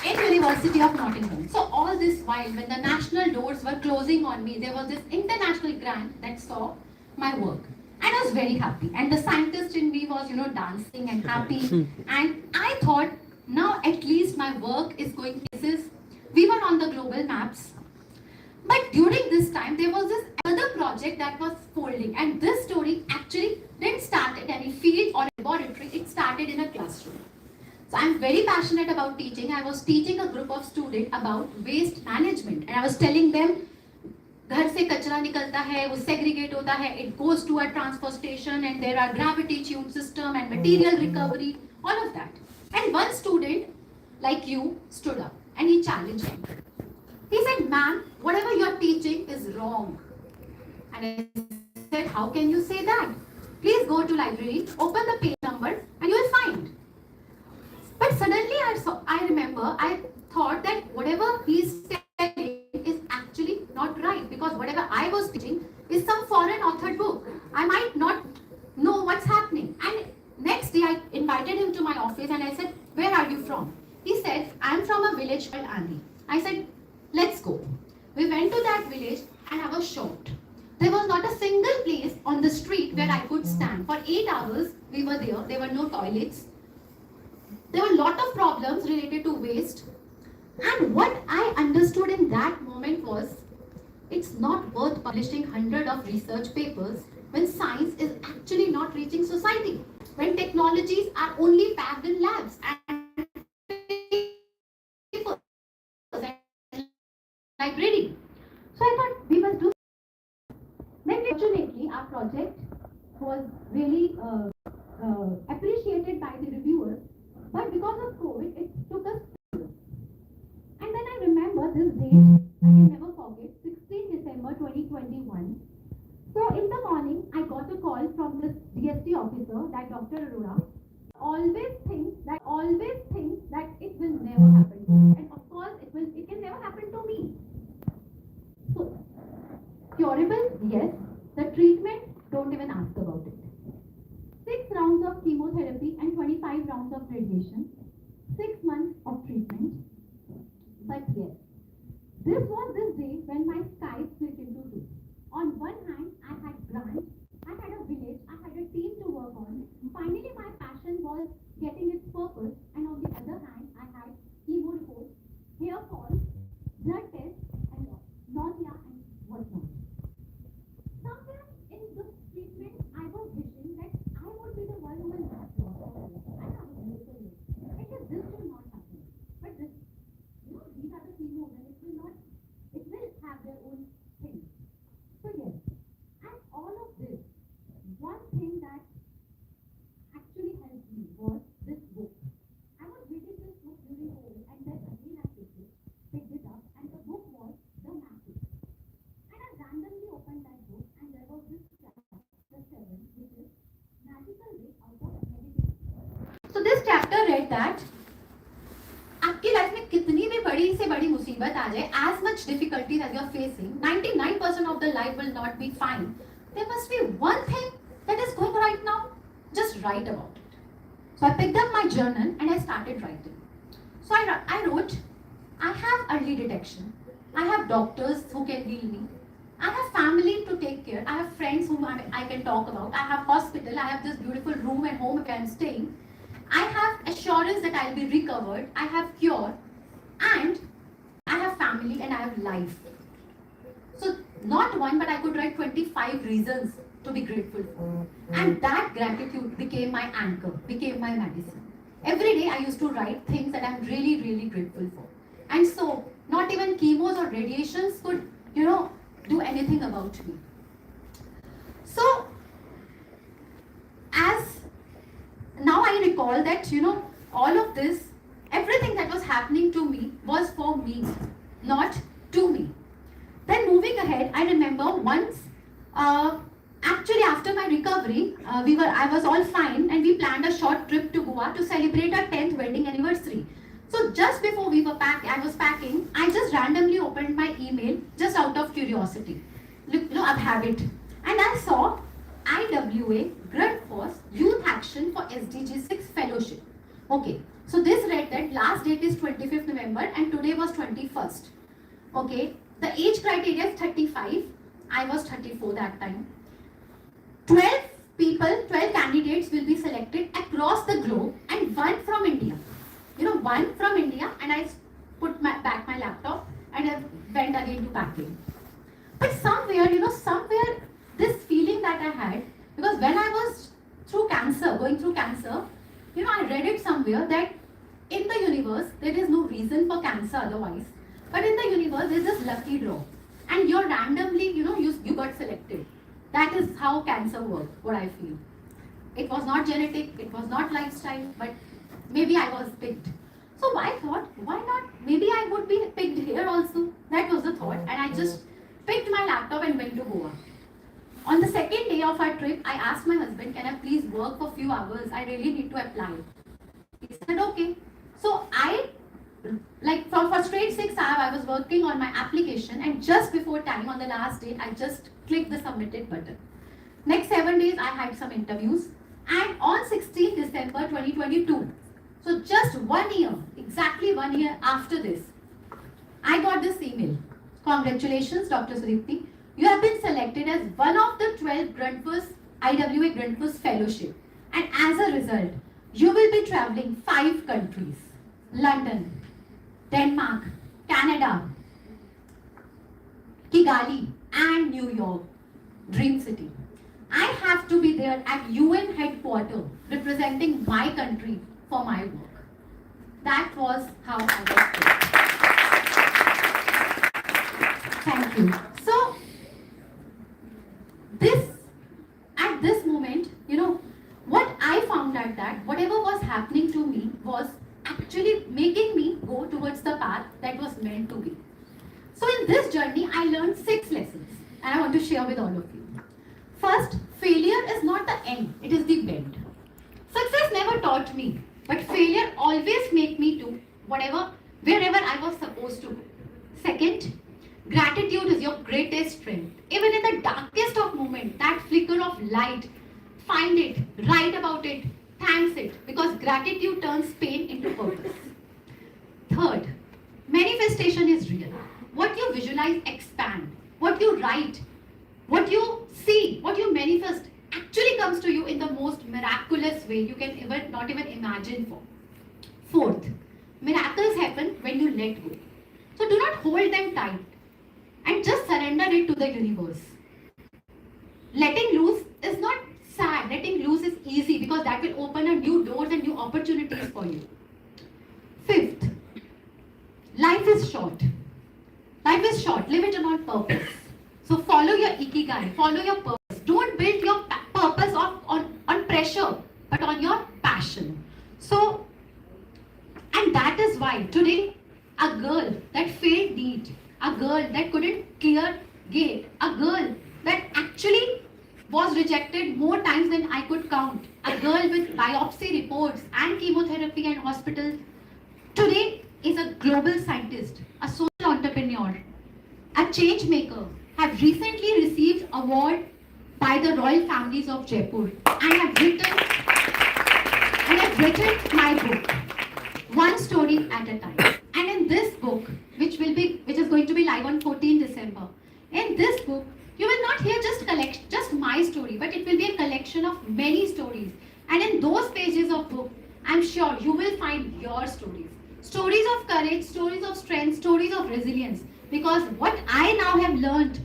in University of Nottingham. So all this while, when the national doors were closing on me, there was this international grant that saw my work. And I was very happy. And the scientist in me was, dancing and happy. And I thought, now at least my work is going places. We were on the global maps. But during this time, there was this other project that was folding. And this story actually didn't start at any field or laboratory. It started in a classroom. So I'm very passionate about teaching. I was teaching a group of students about waste management. And I was telling them, घर से कचरा निकलता है, वो segregate होता है, it goes to a transfer station and there are gravity tube system and material recovery, all of that. And one student, like you, stood up and he challenged me. He said, ma'am, whatever you're teaching is wrong. And I said, how can you say that? Please go to library, open the page number and you will find. But suddenly I remember, I thought that whatever he's telling is actually not right, because whatever I was teaching is some foreign authored book. I might not know what's happening. And next day I invited him to my office and I said, where are you from? He said, I'm from a village called Andi. I said, let's go. We went to that village and I was shocked. There was not a single place on the street where I could stand. For 8 hours we were there. There were no toilets. There were a lot of problems related to waste. And what I understood in that moment was, it's not worth publishing hundreds of research papers when science is actually not reaching society. When technologies are only packed in labs and like reading. So I thought we must do. Then fortunately our project was really appreciated by the reviewers. But because of COVID, it took us. And then I remember this date, I can never forget, 16 December 2021. So in the morning, I got a call from this DST officer that Dr. Arora always thinks that it will never happen to me. And of course, it can never happen to me. So, curable, yes. The treatment, don't even ask about it. 6 rounds of chemotherapy and 25 rounds of radiation, 6 months of treatment. But yes, this was this day when my sky split into two. On one hand, I had grant, I had a village, I had a team to work on. Finally, my passion was getting its purpose, and on the other hand, I had chemo reports, hair fall, blood tests, and nausea and whatnot. Somewhere in this treatment, I was wishing that I would be the one who will not lost all this. I have a beautiful life. I guess this will not happen. But this, these are the chemos and it will have their own thing. So yes, and all of this, one thing that actually helped me was this book. I was reading this book during COVID and then again I picked it up, and the book was The Magic. And I randomly opened that book and there was this chapter 7, which is Magical Way Out of Meditation. So this chapter read that आपकी life में कितनी भी बड़ी से बड़ी मुसीबत आ जाए, as much difficulties as you are facing, 99% of the life will not be fine. There must be one thing that is going right now. Just write about it. So I picked up my journal and I started writing. So I wrote, I have early detection. I have doctors who can heal me. I have family to take care. I have friends whom I can talk about. I have hospital. I have this beautiful room and home where I am staying. I have assurance that I'll be recovered. I have cure. And I have family and I have life. So not one, but I could write 25 reasons to be grateful for. And that gratitude became my anchor, became my medicine. Every day I used to write things that I'm really, really grateful for. And so, not even chemos or radiations could, do anything about me. So, as now I recall that, all of this, everything that was happening to me was for me, not to me. Then moving ahead, I remember once, actually after my recovery, I was all fine and we planned a short trip to Goa to celebrate our 10th wedding anniversary. So just before I was packing, I just randomly opened my email just out of curiosity. Look, a habit. And I saw IWA Grunt Force Youth Action for SDG 6 Fellowship. Okay, so this read that last date is 25th November and today was 21st. Okay, the age criteria is 35. I was 34 that time. 12 candidates will be selected across the globe and one from India. One from India, and I put back my laptop and I went again to packing. But somewhere, this feeling that I had, because when I was going through cancer, I read it somewhere that in the universe, there is no reason for cancer otherwise. But in the universe, there's this lucky draw. And you're randomly, you got selected. That is how cancer works, what I feel. It was not genetic, it was not lifestyle, but maybe I was picked. So I thought, why not? Maybe I would be picked here also. That was the thought. And I just picked my laptop and went to Goa. On the second day of our trip, I asked my husband, can I please work for a few hours? I really need to apply. He said, okay. So for straight 6 hours, I was working on my application, and just before time, on the last day, I just clicked the submitted button. Next 7 days, I had some interviews. And on 16th December 2022, so just 1 year, exactly 1 year after this, I got this email. Congratulations, Dr. Sudipti. You have been selected as one of the 12 IWA Gruntfuss Fellowship. And as a result, you will be traveling 5 countries. London, Denmark, Canada, Kigali, and New York, Dream City. I have to be there at UN headquarters representing my country for my work. That was how I was picked. Thank you. So, at this moment, what I found out that whatever was happening to me was actually making me go towards the path that was meant to be. So in this journey, I learned 6 lessons and I want to share with all of you. First, failure is not the end, it is the bend. Success never taught me, but failure always made me do wherever I was supposed to go. Second, gratitude is your greatest strength. Even in the darkest of moments, that flicker of light, find it, write about it, thanks it, because gratitude turns pain into purpose. Third, manifestation is real. What you visualize expand. What you write, what you see, what you manifest actually comes to you in the most miraculous way you can not even imagine for. Fourth, miracles happen when you let go. So do not hold them tight and just surrender it to the universe. Letting loose is not sad. Letting loose is easy because that will open a new doors and new opportunities for you. Fifth, life is short. Life is short. Live it on purpose. So follow your ikigai. Follow your purpose. Don't build your purpose on pressure, but on your passion. So, and that is why today a girl that failed NEET, a girl that couldn't clear GATE, a girl that actually was rejected more times than I could count, a girl with biopsy reports and chemotherapy and hospital, today is a global scientist, a social entrepreneur, a change maker, have recently received award by the royal families of Jaipur and have written my book, one story at a time. And in this book, which is going to be live on 14 December, in this book, you will not hear just my story, but it will be a collection of many stories. And in those pages of book, I'm sure you will find your stories. Stories of courage, stories of strength, stories of resilience. Because what I now have learned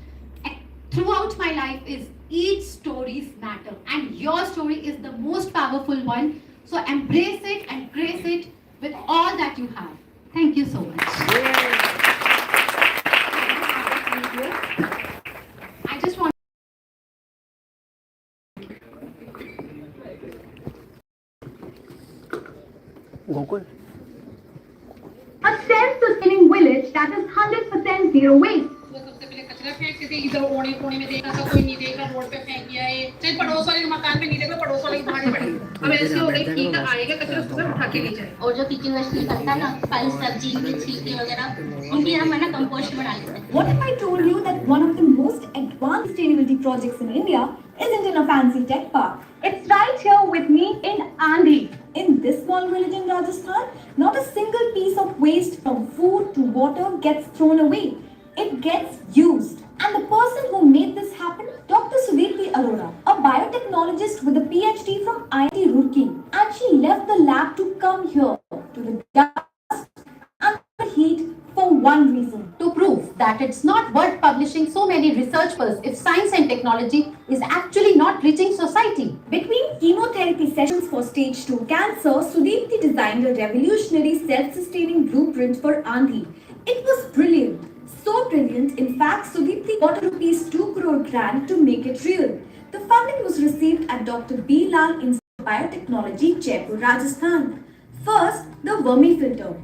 throughout my life is each stories matter, and your story is the most powerful one. So embrace it and grace it with all that you have. Thank you so much. I just want Gokul. A self-sustaining village that is 100% zero waste. वो सबसे पहले कचरा फेंकते थे, इधर कोने कोने में देखा था कोई नहीं देख रहा, रोड पे फेंक दिया है, चाहे पड़ोस वाले मकान में नहीं देख रहा, पड़ोस वाले की भाड़ी पड़ी। अब ऐसे हो गई, ठीक है, आएगा कचरा उसको सब उठा के ले जाए। और जो किचन वेस्ट निकलता है ना, फल सब्जी के छिलके वगैरह, उनकी हम है ना कंपोस्ट बना लेते हैं। What if I told you that one of the most advanced sustainability projects in India isn't in a fancy tech park? It's right here with me in Andhi. In this small village in Rajasthan, not a single piece of waste from food to water gets thrown away. It gets used. And the person who made this happen, Dr. Sudipti Arora, a biotechnologist with a PhD from IIT Roorkee, actually left the lab to come here to the dust and the heat for one reason. to prove that it's not worth publishing so many research papers if science and technology is actually not reaching society. Between chemotherapy sessions for stage 2 cancer, Sudipti designed a revolutionary self-sustaining blueprint for Andhi. It was brilliant. So brilliant, in fact, Sudipti got a rupees 2 crore grant to make it real. The funding was received at Dr. B. Lal Institute of Biotechnology, Jaipur, Rajasthan. First, the vermi filter.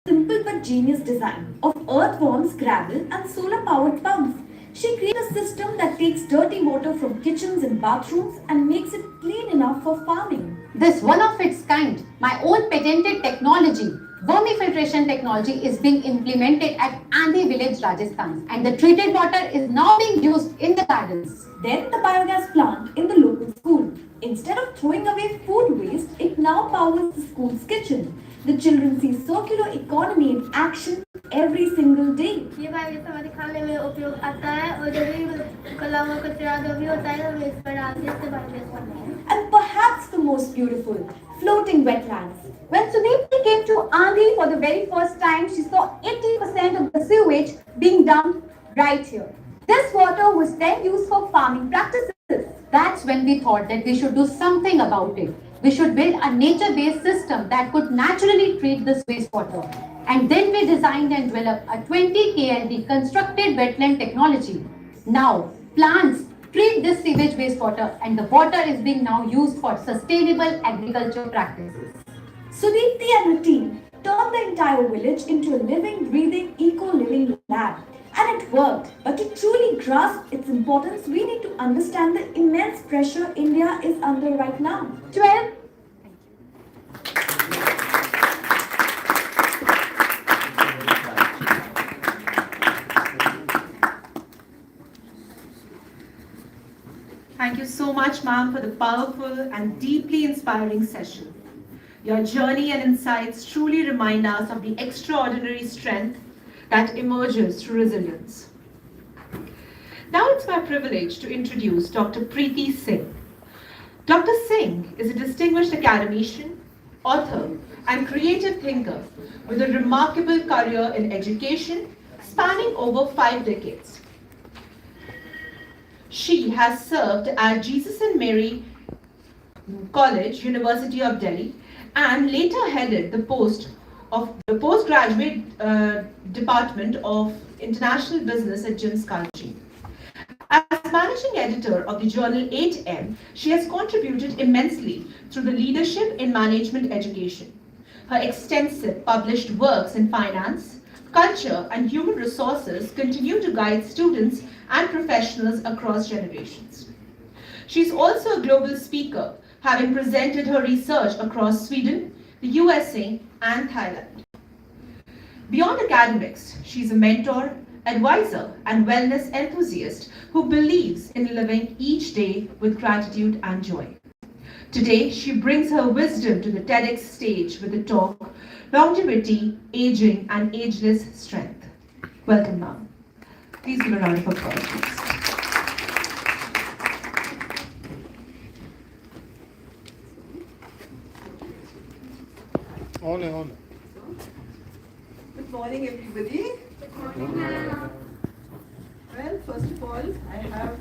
Simple but genius design of earthworms, gravel and solar-powered pumps. She created a system that takes dirty water from kitchens and bathrooms and makes it clean enough for farming. This one of its kind, my own patented technology, vermifiltration technology, is being implemented at Andhi village, Rajasthan, and the treated water is now being used in the gardens. Then the biogas plant in the local school. Instead of throwing away food waste, it now powers the school's kitchen. The children see circular economy in action every single day. ये biogas हमारे खाने में उपयोग आता है और जो भी कला हुआ कचरा जो भी होता है हम इस पर डालते हैं, इससे बायोगैस बनता है। And perhaps the most beautiful, floating wetlands. When Sudipti came to Andhi for the very first time, she saw 80% of the sewage being dumped right here. This water was then used for farming practices. That's when we thought that we should do something about it. We should build a nature-based system that could naturally treat this wastewater. And then we designed and developed a 20 KLD constructed wetland technology. Now, plants treat this sewage wastewater and the water is being now used for sustainable agriculture practices. Sudipti and her team turned the entire village into a living, breathing, eco-living lab. And it worked. But to truly grasp its importance, we need to understand the immense pressure India is under right now. 12. Thank you so much, ma'am, for the powerful and deeply inspiring session. Your journey and insights truly remind us of the extraordinary strength that emerges through resilience. Now it's my privilege to introduce Dr. Preeti Singh. Dr. Singh is a distinguished academician, author, and creative thinker with a remarkable career in education spanning over 5 decades. She has served at Jesus and Mary College, University of Delhi, and later headed the postgraduate department of international business at JIMS Kalkaji. As managing editor of the journal 8M, she has contributed immensely through the leadership in management education. Her extensive published works in finance, culture, and human resources continue to guide students and professionals across generations. She is also a global speaker, having presented her research across Sweden, the USA, and Thailand. Beyond academics, she is a mentor, advisor, and wellness enthusiast who believes in living each day with gratitude and joy. Today, she brings her wisdom to the TEDx stage with the talk, Longevity, Aging, and Ageless Strength. Welcome, ma'am. Please give a round of applause, please. On. Good morning, everybody. Well, first of all, I have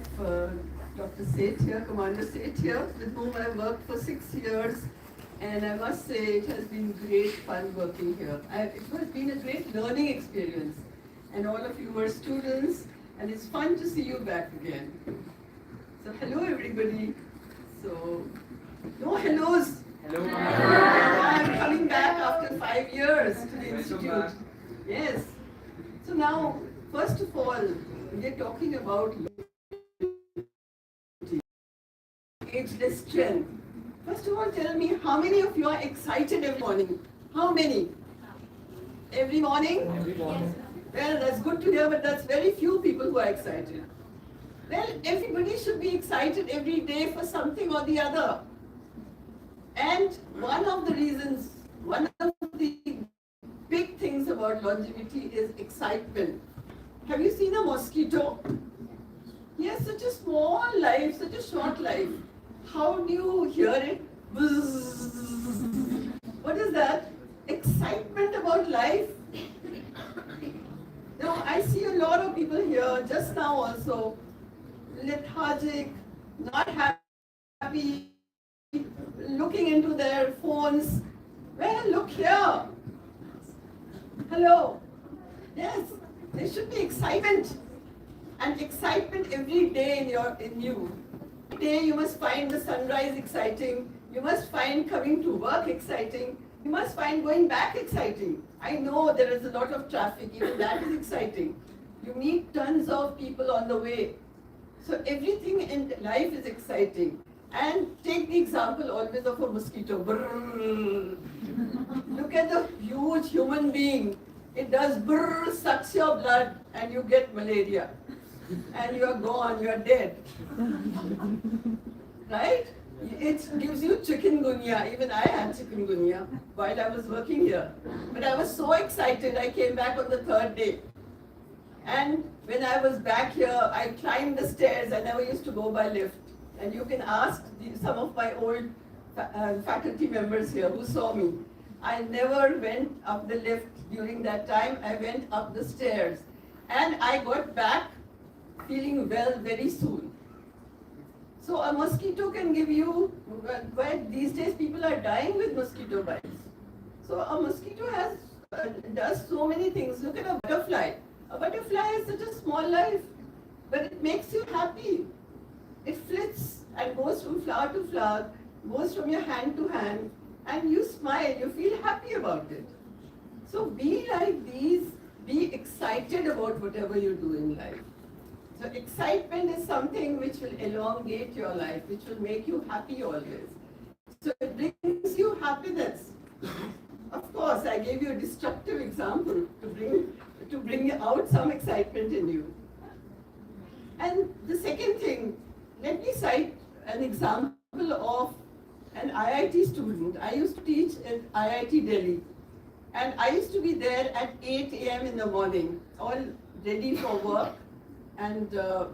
Dr. Seth here, Commander Seth here, with whom I worked for 6 years. And I must say it has been great fun working here. It has been a great learning experience. And all of you were students, and it's fun to see you back again. So hello everybody. So, no hellos. Hello. I'm coming back after 5 years to the institute. Yes. So now, first of all, we're talking about ageless strength. First of all, tell me, how many of you are excited every morning? How many? Every morning? Every morning. Well, that's good to hear, but that's very few people who are excited. Well, everybody should be excited every day for something or the other. And one of the reasons, one of the big things about longevity is excitement. Have you seen a mosquito? He has such a small life, such a short life. How do you hear it? Buzz. What is that? Excitement about life. Now, I see a lot of people here just now also, lethargic, not happy, looking into their phones. Well, look here. Hello. Yes, there should be excitement. And excitement every day in you. Every day you must find the sunrise exciting. You must find coming to work exciting. You must find going back exciting. I know there is a lot of traffic, even that is exciting. You meet tons of people on the way. So everything in life is exciting. And take the example always of a mosquito. Brrr. Look at the huge human being. It does brrr, sucks your blood, and you get malaria. And you are gone, you are dead. Right? It gives you chikungunya. Even I had chikungunya while I was working here. But I was so excited, I came back on the 3rd day. And when I was back here, I climbed the stairs. I never used to go by lift. And you can ask some of my old faculty members here who saw me. I never went up the lift during that time. I went up the stairs. And I got back feeling well very soon. So a mosquito can give you, well, these days people are dying with mosquito bites. So a mosquito does so many things. Look at a butterfly. A butterfly has such a small life, but it makes you happy. It flits and goes from flower to flower, goes from your hand to hand, and you smile, you feel happy about it. So be like these, be excited about whatever you do in life. So excitement is something which will elongate your life, which will make you happy always. So it brings you happiness. Of course, I gave you a destructive example to bring out some excitement in you. And the second thing, let me cite an example of an IIT student. I used to teach at IIT Delhi. And I used to be there at 8 a.m. in the morning, all ready for work. And the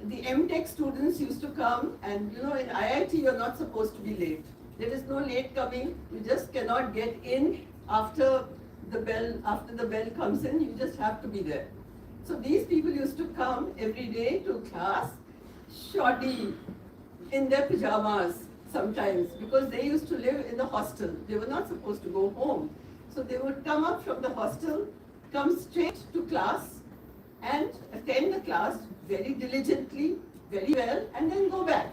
MTech students used to come, and you know, in IIT you're not supposed to be late. There is no late coming. You just cannot get in after the bell comes in. You just have to be there. So these people used to come every day to class, shoddy, in their pajamas sometimes, because they used to live in the hostel. They were not supposed to go home. So they would come up from the hostel, come straight to class, and attend the class very diligently, very well, and then go back.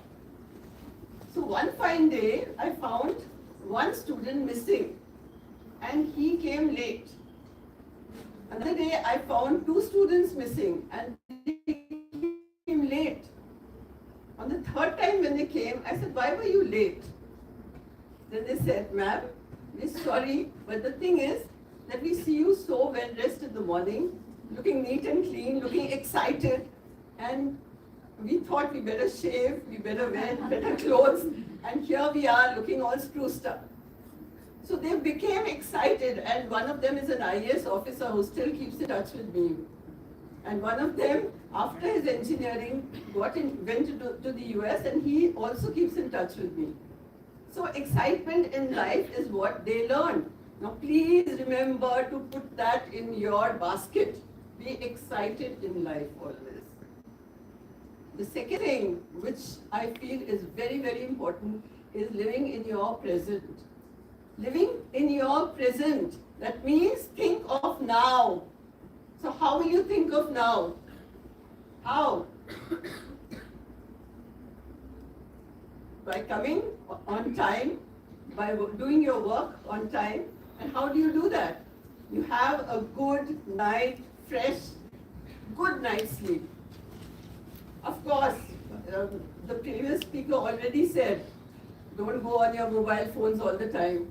So one fine day, I found one student missing, and he came late. Another day, I found 2 students missing, and they came late. On the 3rd time when they came, I said, why were you late? Then they said, ma'am, we're sorry, but the thing is that we see you so well dressed in the morning, looking neat and clean, looking excited, and we thought we better shave, we better wear better clothes, and here we are looking all spruced up. So they became excited, and one of them is an IAS officer who still keeps in touch with me. And one of them, after his engineering, went to the US, and he also keeps in touch with me. So excitement in life is what they learn. Now please remember to put that in your basket. Be excited in life always. The second thing which I feel is very, very important is living in your present. Living in your present. That means think of now. So how will you think of now? How? By coming on time, by doing your work on time. And how do you do that? You have a good night, fresh, good night's sleep. Of course, the previous speaker already said, don't go on your mobile phones all the time.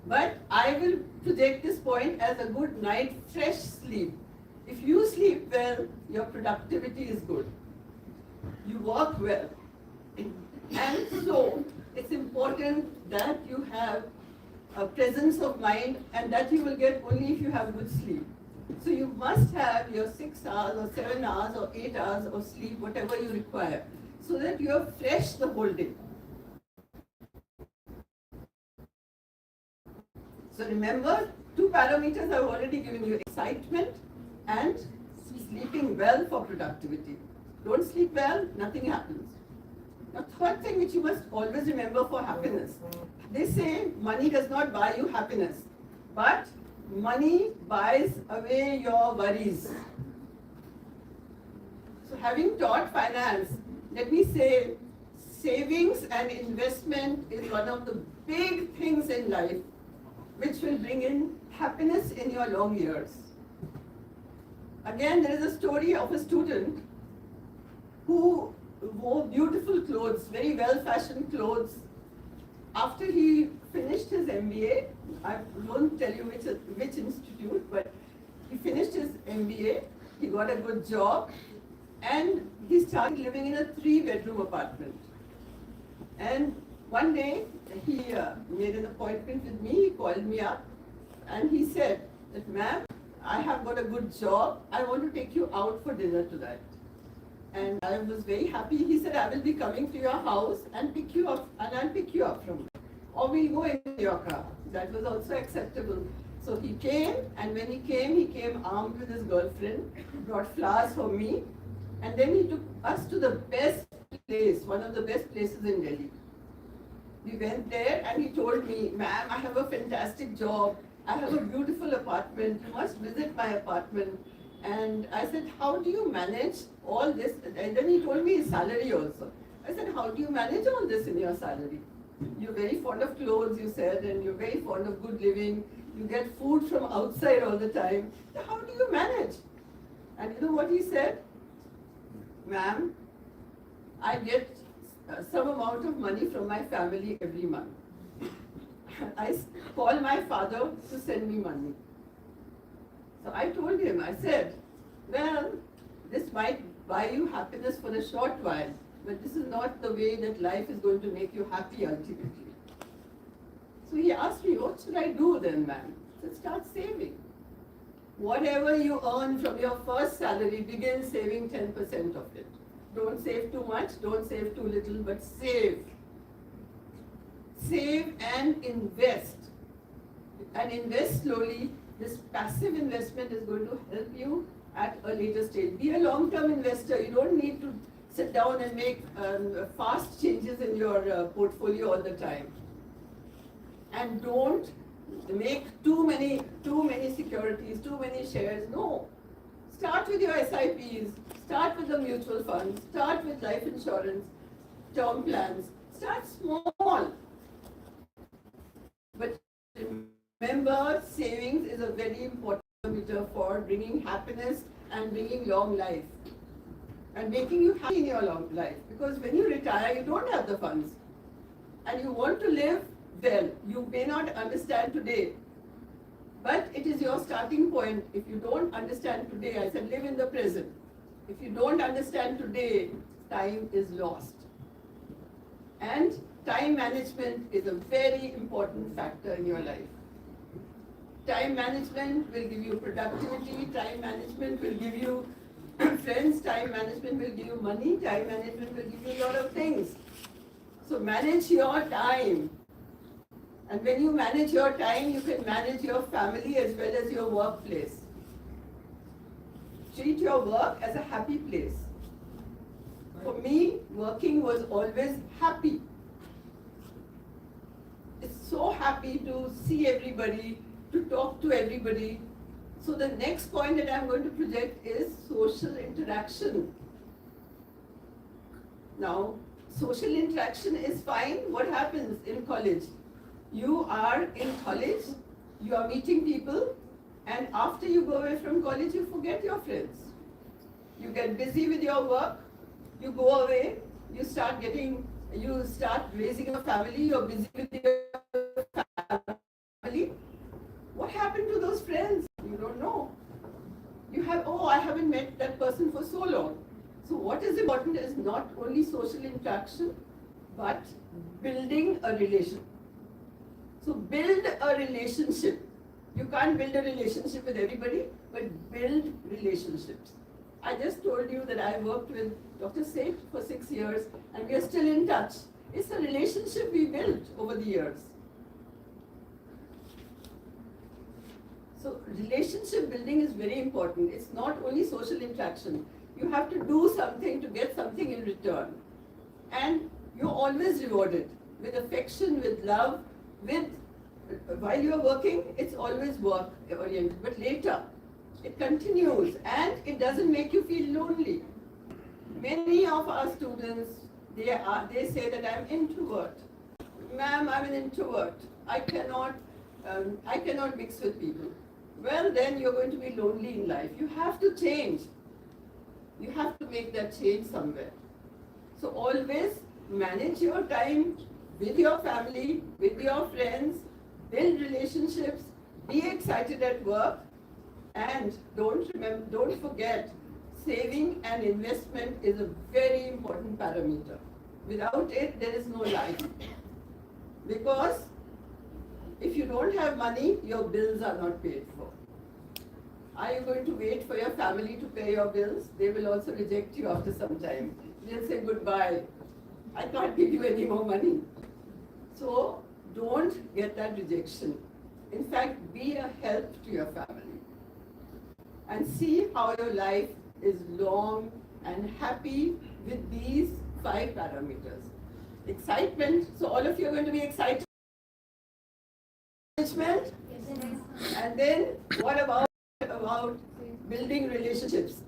But I will project this point as a good night, fresh sleep. If you sleep well, your productivity is good. You work well. And so, it's important that you have a presence of mind, and that you will get only if you have good sleep. So you must have your 6 hours or 7 hours or 8 hours of sleep, whatever you require, so that you are fresh the whole day. So remember, 2 parameters I've already given you: excitement and sleeping well for productivity. Don't sleep well, nothing happens. The third thing which you must always remember for happiness: they say money does not buy you happiness, but money buys away your worries. So having taught finance, let me say savings and investment is one of the big things in life which will bring in happiness in your long years. Again, there is a story of a student who wore beautiful clothes, very well-fashioned clothes. After he finished his MBA, I won't tell you which institute, but he finished his MBA, he got a good job, and he started living in a 3-bedroom apartment. And one day, he made an appointment with me, he called me up, and he said that, ma'am, I have got a good job, I want to take you out for dinner tonight. And I was very happy. He said, I will be coming to your house and pick you up, and I'll pick you up from there. Or we'll go in your car. That was also acceptable. So he came, and when he came armed with his girlfriend, brought flowers for me, and then he took us to the best place, one of the best places in Delhi. We went there, and he told me, ma'am, I have a fantastic job, I have a beautiful apartment, you must visit my apartment. And I said, how do you manage all this? And then he told me his salary also. I said, how do you manage all this in your salary? You're very fond of clothes, you said, and you're very fond of good living. You get food from outside all the time. So how do you manage? And you know what he said? Ma'am, I get some amount of money from my family every month. I call my father to send me money. So I told him, I said, well, this might buy you happiness for a short while, but this is not the way that life is going to make you happy ultimately. So he asked me, what should I do then, ma'am? I said, start saving. Whatever you earn from your first salary, begin saving 10% of it. Don't save too much, don't save too little, but save. Save and invest. And invest slowly. This passive investment is going to help you at a later stage. Be a long-term investor. You don't need to sit down and make fast changes in your portfolio all the time. And don't make too many securities, too many shares. No. Start with your SIPs. Start with the mutual funds. Start with life insurance, term plans. Start small. But remember, savings is a very important parameter for bringing happiness and bringing long life. And making you happy in your long life. Because when you retire, you don't have the funds. And you want to live well. You may not understand today. But it is your starting point. If you don't understand today, I said live in the present. If you don't understand today, time is lost. And time management is a very important factor in your life. Time management will give you productivity, time management will give you friends, time management will give you money, time management will give you a lot of things. So manage your time. And when you manage your time, you can manage your family as well as your workplace. Treat your work as a happy place. For me, working was always happy. It's so happy to see everybody, to talk to everybody. So the next point that I'm going to project is social interaction. Now, social interaction is fine. What happens in college? You are in college, you are meeting people, and after you go away from college, you forget your friends. You get busy with your work, you go away, you start raising a family, you're busy with your family. What happened to those friends? You don't know. I haven't met that person for so long. So what is important is not only social interaction, but building a relation. So build a relationship. You can't build a relationship with everybody, but build relationships. I just told you that I worked with Dr. Seth for 6 years and we are still in touch. It's a relationship we built over the years. So relationship building is very important. It's not only social interaction. You have to do something to get something in return. And you're always rewarded with affection, with love, while you're working, it's always work oriented. But later, it continues and it doesn't make you feel lonely. Many of our students, they say that I'm introvert. Ma'am, I'm an introvert. I cannot mix with people. Well, then you're going to be lonely in life. You have to change. You have to make that change somewhere. So always manage your time with your family, with your friends, build relationships, be excited at work, and don't forget, saving and investment is a very important parameter. Without it, there is no life. Because if you don't have money, your bills are not paid for. Are you going to wait for your family to pay your bills? They will also reject you after some time. They'll say goodbye. I can't give you any more money. So don't get that rejection. In fact, be a help to your family. And see how your life is long and happy with these 5 parameters. Excitement. So all of you are going to be excited. Management. And then what about building relationships?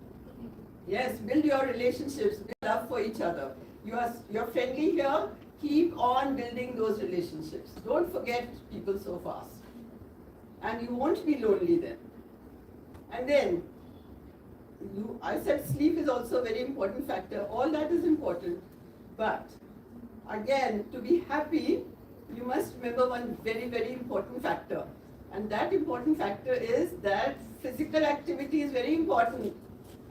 Yes, build your relationships, build love for each other. You're friendly here, keep on building those relationships. Don't forget people so fast. And you won't be lonely then. And then, I said sleep is also a very important factor. All that is important. But again, to be happy, you must remember one very, very important factor. And that important factor is that physical activity is very important.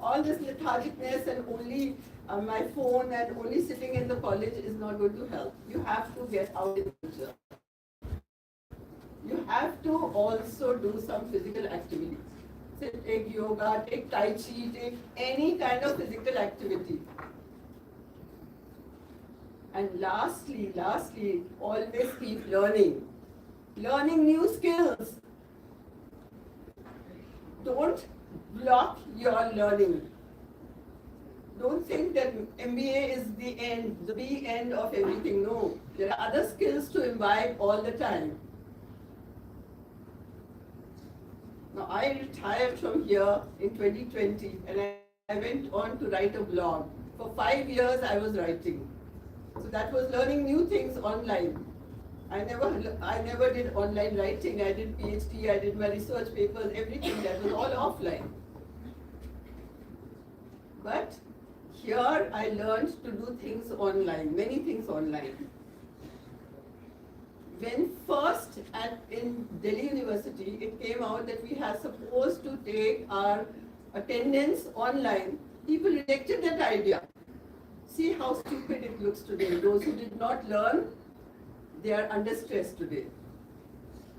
All this lethargicness and only my phone and only sitting in the college is not going to help. You have to get out in nature. You have to also do some physical activity. So take yoga, take tai chi, take any kind of physical activity. And lastly, always keep learning. Learning new skills. Don't block your learning. Don't think that MBA is the end of everything. No, there are other skills to imbibe all the time. Now, I retired from here in 2020 and I went on to write a blog. For 5 years, I was writing. So that was learning new things online. I never did online writing. I did PhD, I did my research papers, everything. That was all offline. But here I learned to do things online, many things online. When first in Delhi University, it came out that we are supposed to take our attendance online. People rejected that idea. See how stupid it looks today. Those who did not learn, they are under stress today.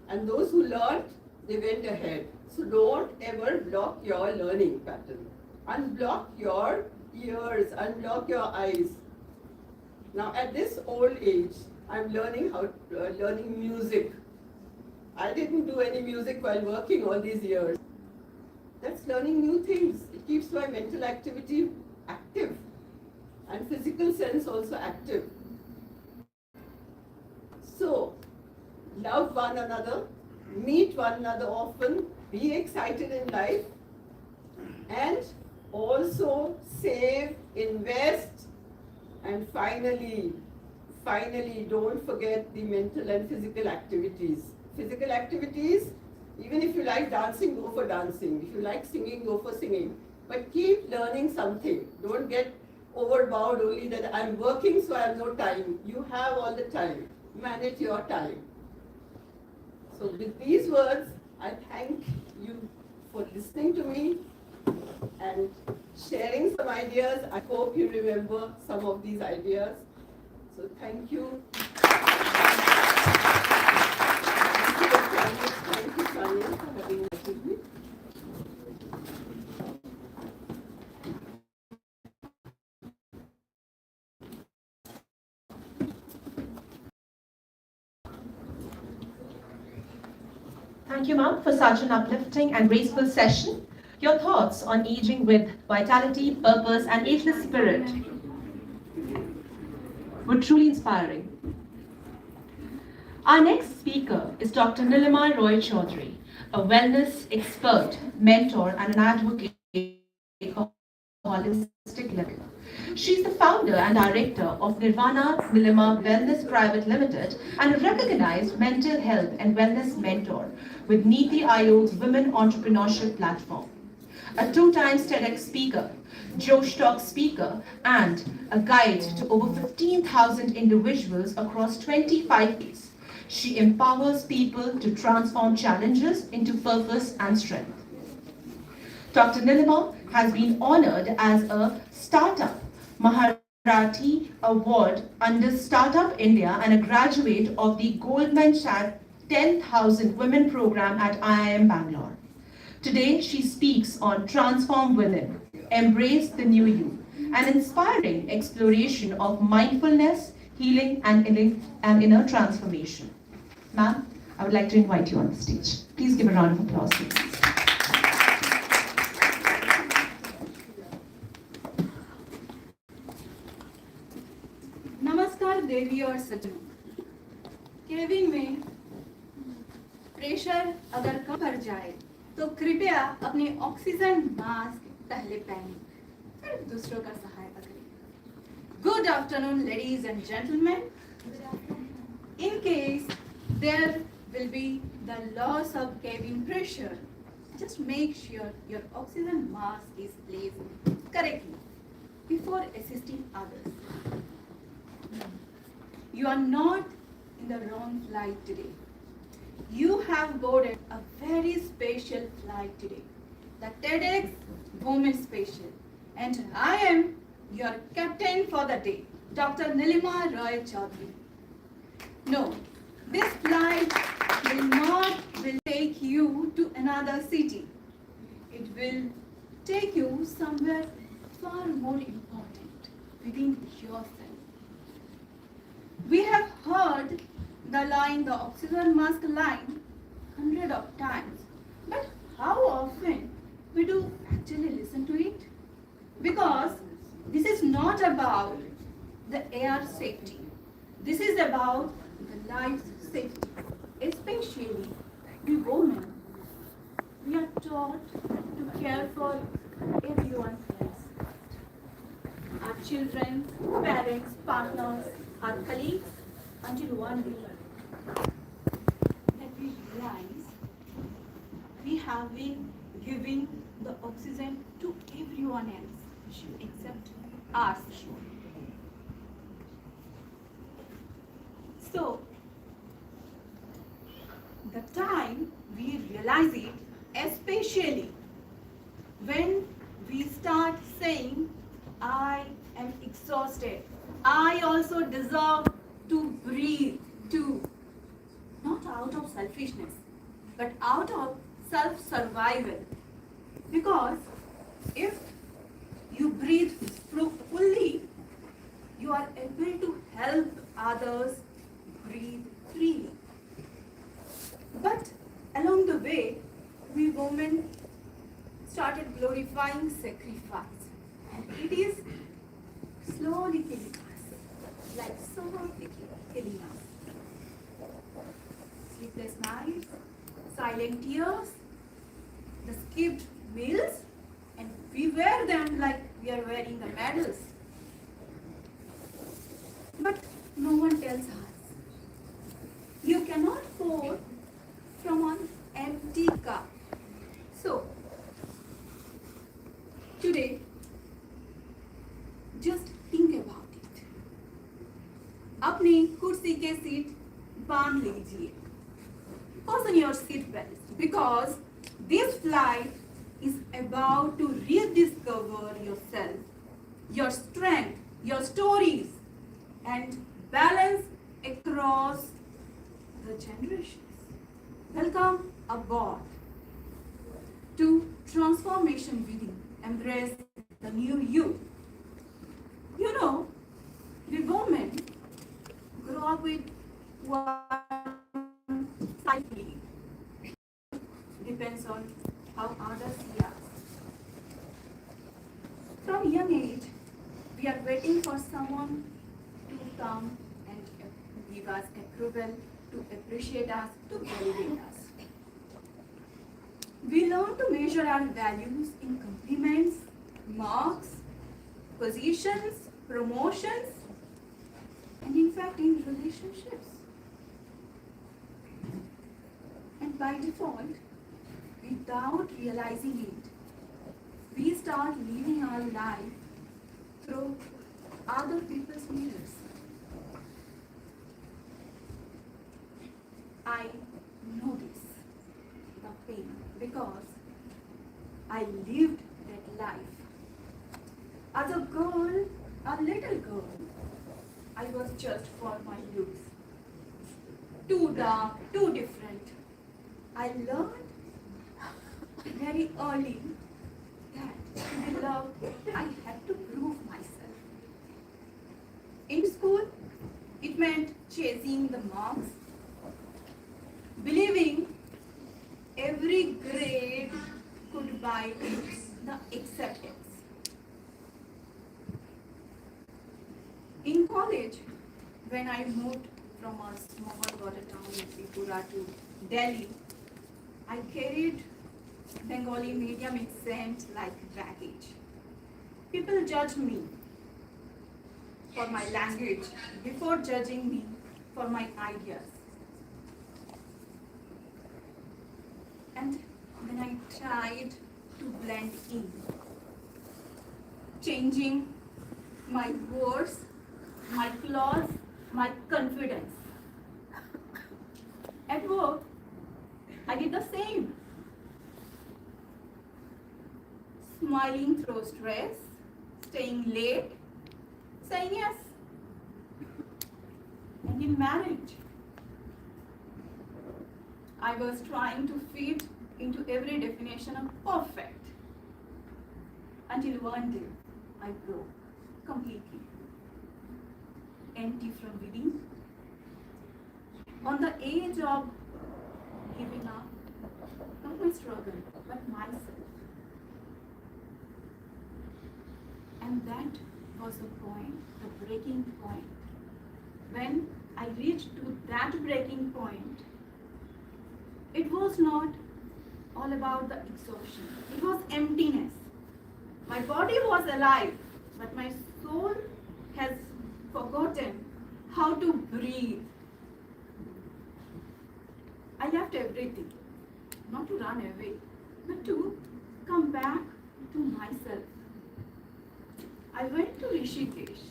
And those who learned, they went ahead. So don't ever block your learning pattern. Unblock your ears, unblock your eyes. Now at this old age, I'm learning learning music. I didn't do any music while working all these years. That's learning new things. It keeps my mental activity active. and physical sense also active. So, love one another, meet one another often, be excited in life, and also save, invest, and finally, don't forget the mental and physical activities. Physical activities, even if you like dancing, go for dancing. If you like singing, go for singing. But keep learning something. Don't get overbowed only that I'm working so I have no time. You have all the time. Manage your time. So with these words, I thank you for listening to me and sharing some ideas. I hope you remember some of these ideas. So thank you. Thank you, Tanya, for having met with me. Thank you, ma'am, for such an uplifting and graceful session. Your thoughts on aging with vitality, purpose, and ageless spirit were truly inspiring. Our next speaker is Dr. Nilima Roy Chaudhary, a wellness expert, mentor, and an advocate for holistic living. She is the founder and director of Nirvana Nilima Wellness Private Limited and a recognized mental health and wellness mentor with Niti Aayog's Women Entrepreneurship Platform. A two-time TEDx speaker, Josh Talk speaker, and a guide to over 15,000 individuals across 25 states. She empowers people to transform challenges into purpose and strength. Dr. Nilima has been honored as a Startup Maharathi Award under Startup India and a graduate of the Goldman Sachs 10,000 Women Program at IIM Bangalore. Today, she speaks on Transform Within, Embrace the New You, an inspiring exploration of mindfulness, healing, and inner transformation. Ma'am, I would like to invite you on the stage. Please give a round of applause, please. नमस्कार देवी और सज्जनों। Cabin में pressure अगर कम कर जाए तो कृपया अपने ऑक्सीजन मास्क पहले पहनें, फिर दूसरों का सहायता करें। Good afternoon, ladies and gentlemen. In case there will be the loss of cabin pressure, just make sure your oxygen mask is placed correctly before assisting others. You are not in the wrong flight today. You have boarded a very special flight today, the TEDx Women Special, and I am your captain for the day, Dr. Nilima Roy Chaudhary. No, this flight will take you to another city. It will take you somewhere far more important within yourself. We have heard the line, the oxygen mask line, hundreds of times. But how often we do actually listen to it? Because this is not about the air safety. This is about the life safety. Especially we women, we are taught to care for everyone else. Our children, parents, partners, our colleagues, until one day that we realize we have been giving the oxygen to everyone else except us. So, the time we realize it, especially when we start saying, I am exhausted. I also deserve to breathe too. Not out of selfishness, but out of self-survival. Because if you breathe fully, you are able to help others breathe freely. But along the way, we women started glorifying sacrifice. And it is slow slowly killing us, like softly killing us. Sleepless nights, silent tears, the skipped meals, and we wear them like we are wearing the medals. But no one tells us. You cannot pour from an empty cup. So, today, just think about it. अपनी कुर्सी के seat बांध लीजिए. Fasten your seat belts because this flight is about to rediscover yourself, your strength, your stories, and balance across the generations. Welcome aboard to Transformation Within. Embrace the new you. You know, we women grow up with one cycle. Depends on how others see us. From young age, we are waiting for someone to come and give us approval, to appreciate us, to validate us. We learn to measure our values in compliments, marks, positions, promotions, and in fact in relationships. And by default, without realizing it, we start living our life through other people's mirrors. I know this, the pain, because I lived that life. As a girl, a little girl, I was judged for my looks. Too dark, too different. I learned very early that to be loved, I had to prove myself. In school, it meant chasing the marks, believing every grade could buy the acceptance. In college, when I moved from a small border town in Tripura to Delhi, I carried Bengali medium accent like baggage. People judged me for my language before judging me for my ideas. And when I tried to blend in, changing my words, my flaws, my confidence. At work, I did the same. Smiling through stress, staying late, saying yes. And in marriage, I was trying to fit into every definition of perfect. Until one day, I broke completely. Empty from within. On the edge of giving up, not my struggle, but myself. And that was the point, the breaking point. When I reached to that breaking point, it was not all about the exhaustion. It was emptiness. My body was alive, but my soul has forgotten how to breathe. I left everything, not to run away, but to come back to myself. I went to Rishikesh,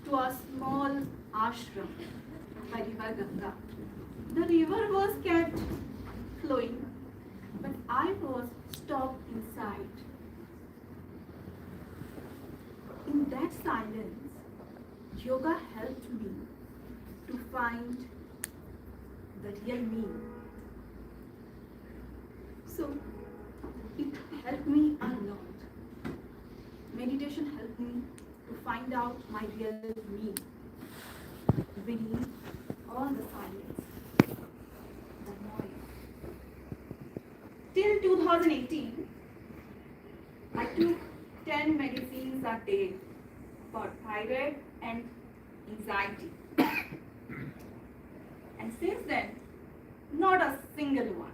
to a small ashram by River Ganga. The river was kept flowing, but I was stopped inside. In that silence, yoga helped me to find the real me. So it helped me a lot. Meditation helped me to find out my real me beneath all the silence, the noise. Till 2018, I took 10 medicines a day for thyroid and anxiety. And since then, not a single one.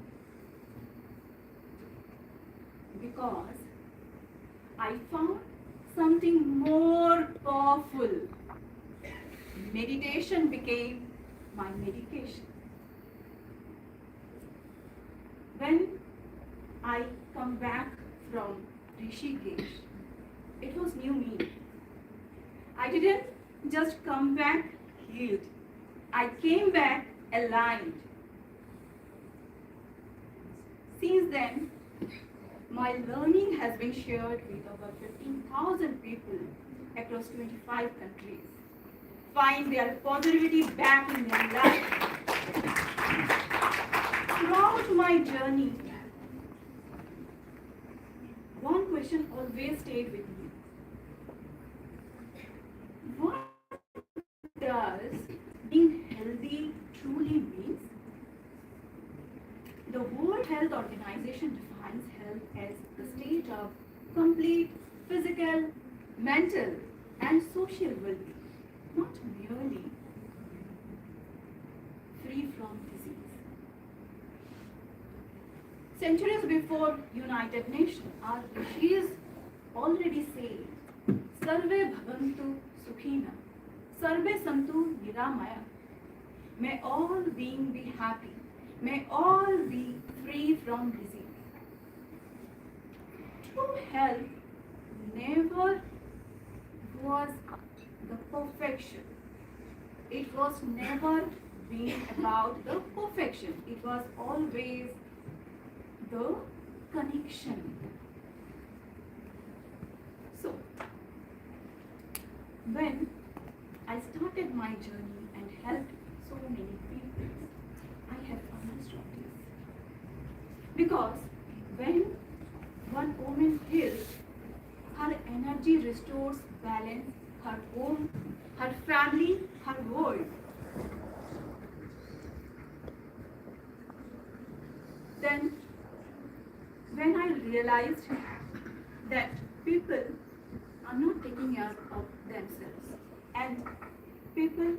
Because I found something more powerful. Meditation became my medication. When I come back from Rishikesh, it was new me. I didn't just come back healed. I came back aligned. Since then, my learning has been shared with over 15,000 people across 25 countries. Find their positivity back in their life. Throughout my journey, one question always stayed with me. What does being healthy truly mean? The World Health Organization defines health as the state of complete physical, mental, and social well-being, not merely free from disease. Centuries before United Nations, our rishis already said, Sarve bhavantu sukhina, sarve santu niramaya. May all beings be happy. May all be free from disease. True health never was the perfection. It was never been about the perfection. It was always the connection. So, when I started my journey and helped so many people, I have understood this. Because when one woman heals, her energy restores balance, her home, her family, her world. Then, when I realized that people are not taking care of themselves, and people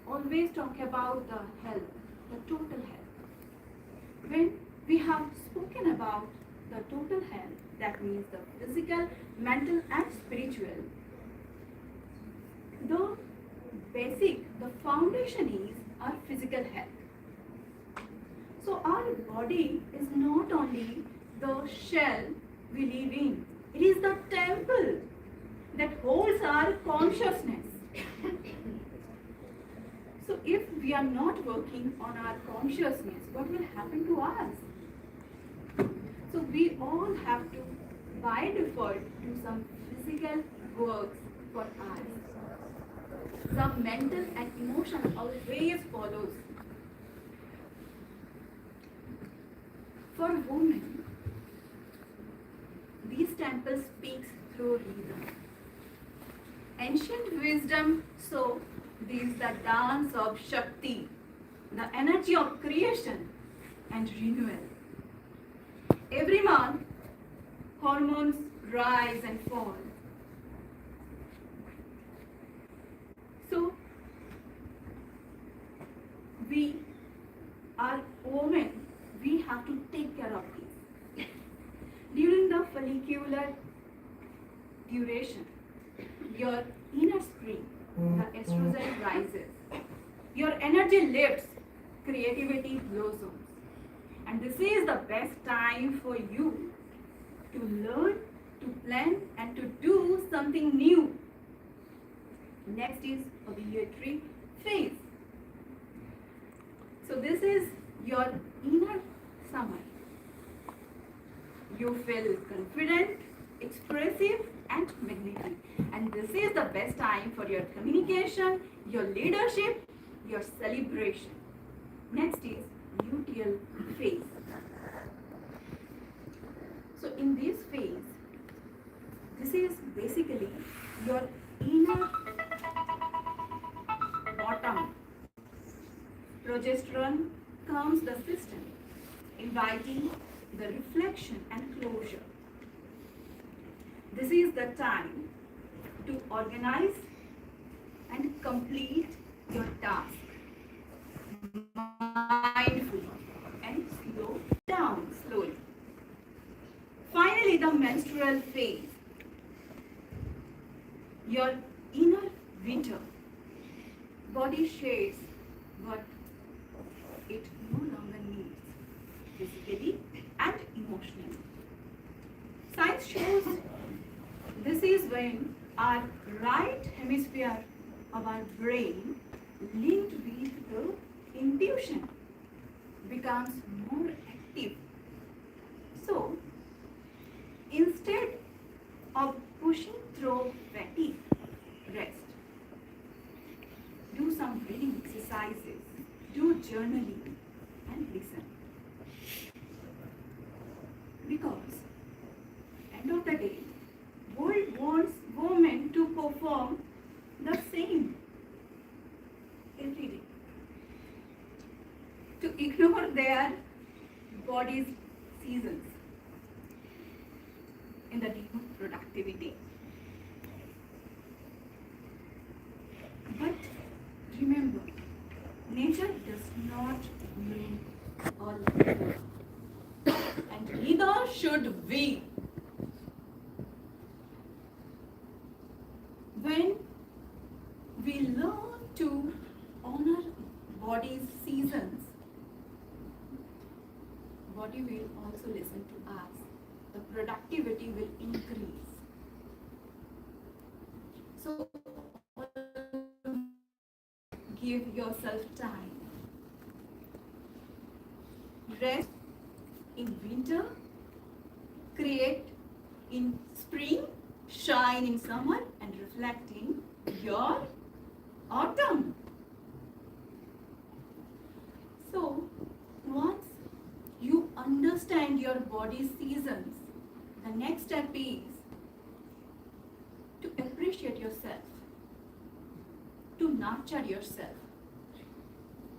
always talk about the health, the total health. When we have spoken about the total health, that means the physical, mental, and spiritual, the basic, the foundation is our physical health. So our body is not only the shell we live in, it is the temple that holds our consciousness. So if we are not working on our consciousness, what will happen to us? So we all have to, by default, do some physical works for us. Some mental and emotional always follows. For women, these temples speaks through rhythm. Ancient wisdom, so this is the dance of Shakti, the energy of creation and renewal. Every month, hormones rise and fall. So, we are women, we have to take care of this. During the follicular duration, your inner spring, the estrogen rises. Your energy lifts, creativity blossoms. And this is the best time for you to learn, to plan, and to do something new. Next is ovulatory phase. So this is your inner summer. You feel confident, expressive, and magnetic. And this is the best time for your communication, your leadership, your celebration. Next is luteal phase. So in this phase, this is basically your inner bottom. Progesterone calms the system, inviting the reflection and closure. This is the time to organize and complete your task mindfully and slow down slowly. Finally, the menstrual phase. Your inner winter. Body shades what it no longer needs, physically and emotionally. Science shows this is when our right hemisphere of our brain, linked with the intuition, becomes more active. So, instead of pushing through fatigue, rest. Do some breathing exercises, do journaling, and listen. Because, end of the day, world wants women to perform the same every day. To ignore their body's seasons in the name of productivity. But remember, nature does not mean all over. And neither should we. When we learn to honor body's seasons, body will also listen to us. The productivity will increase. So give yourself time. Rest in winter, create in spring, shine in summer, and reflect in your autumn. So once you understand your body's seasons, the next step is to appreciate yourself, to nurture yourself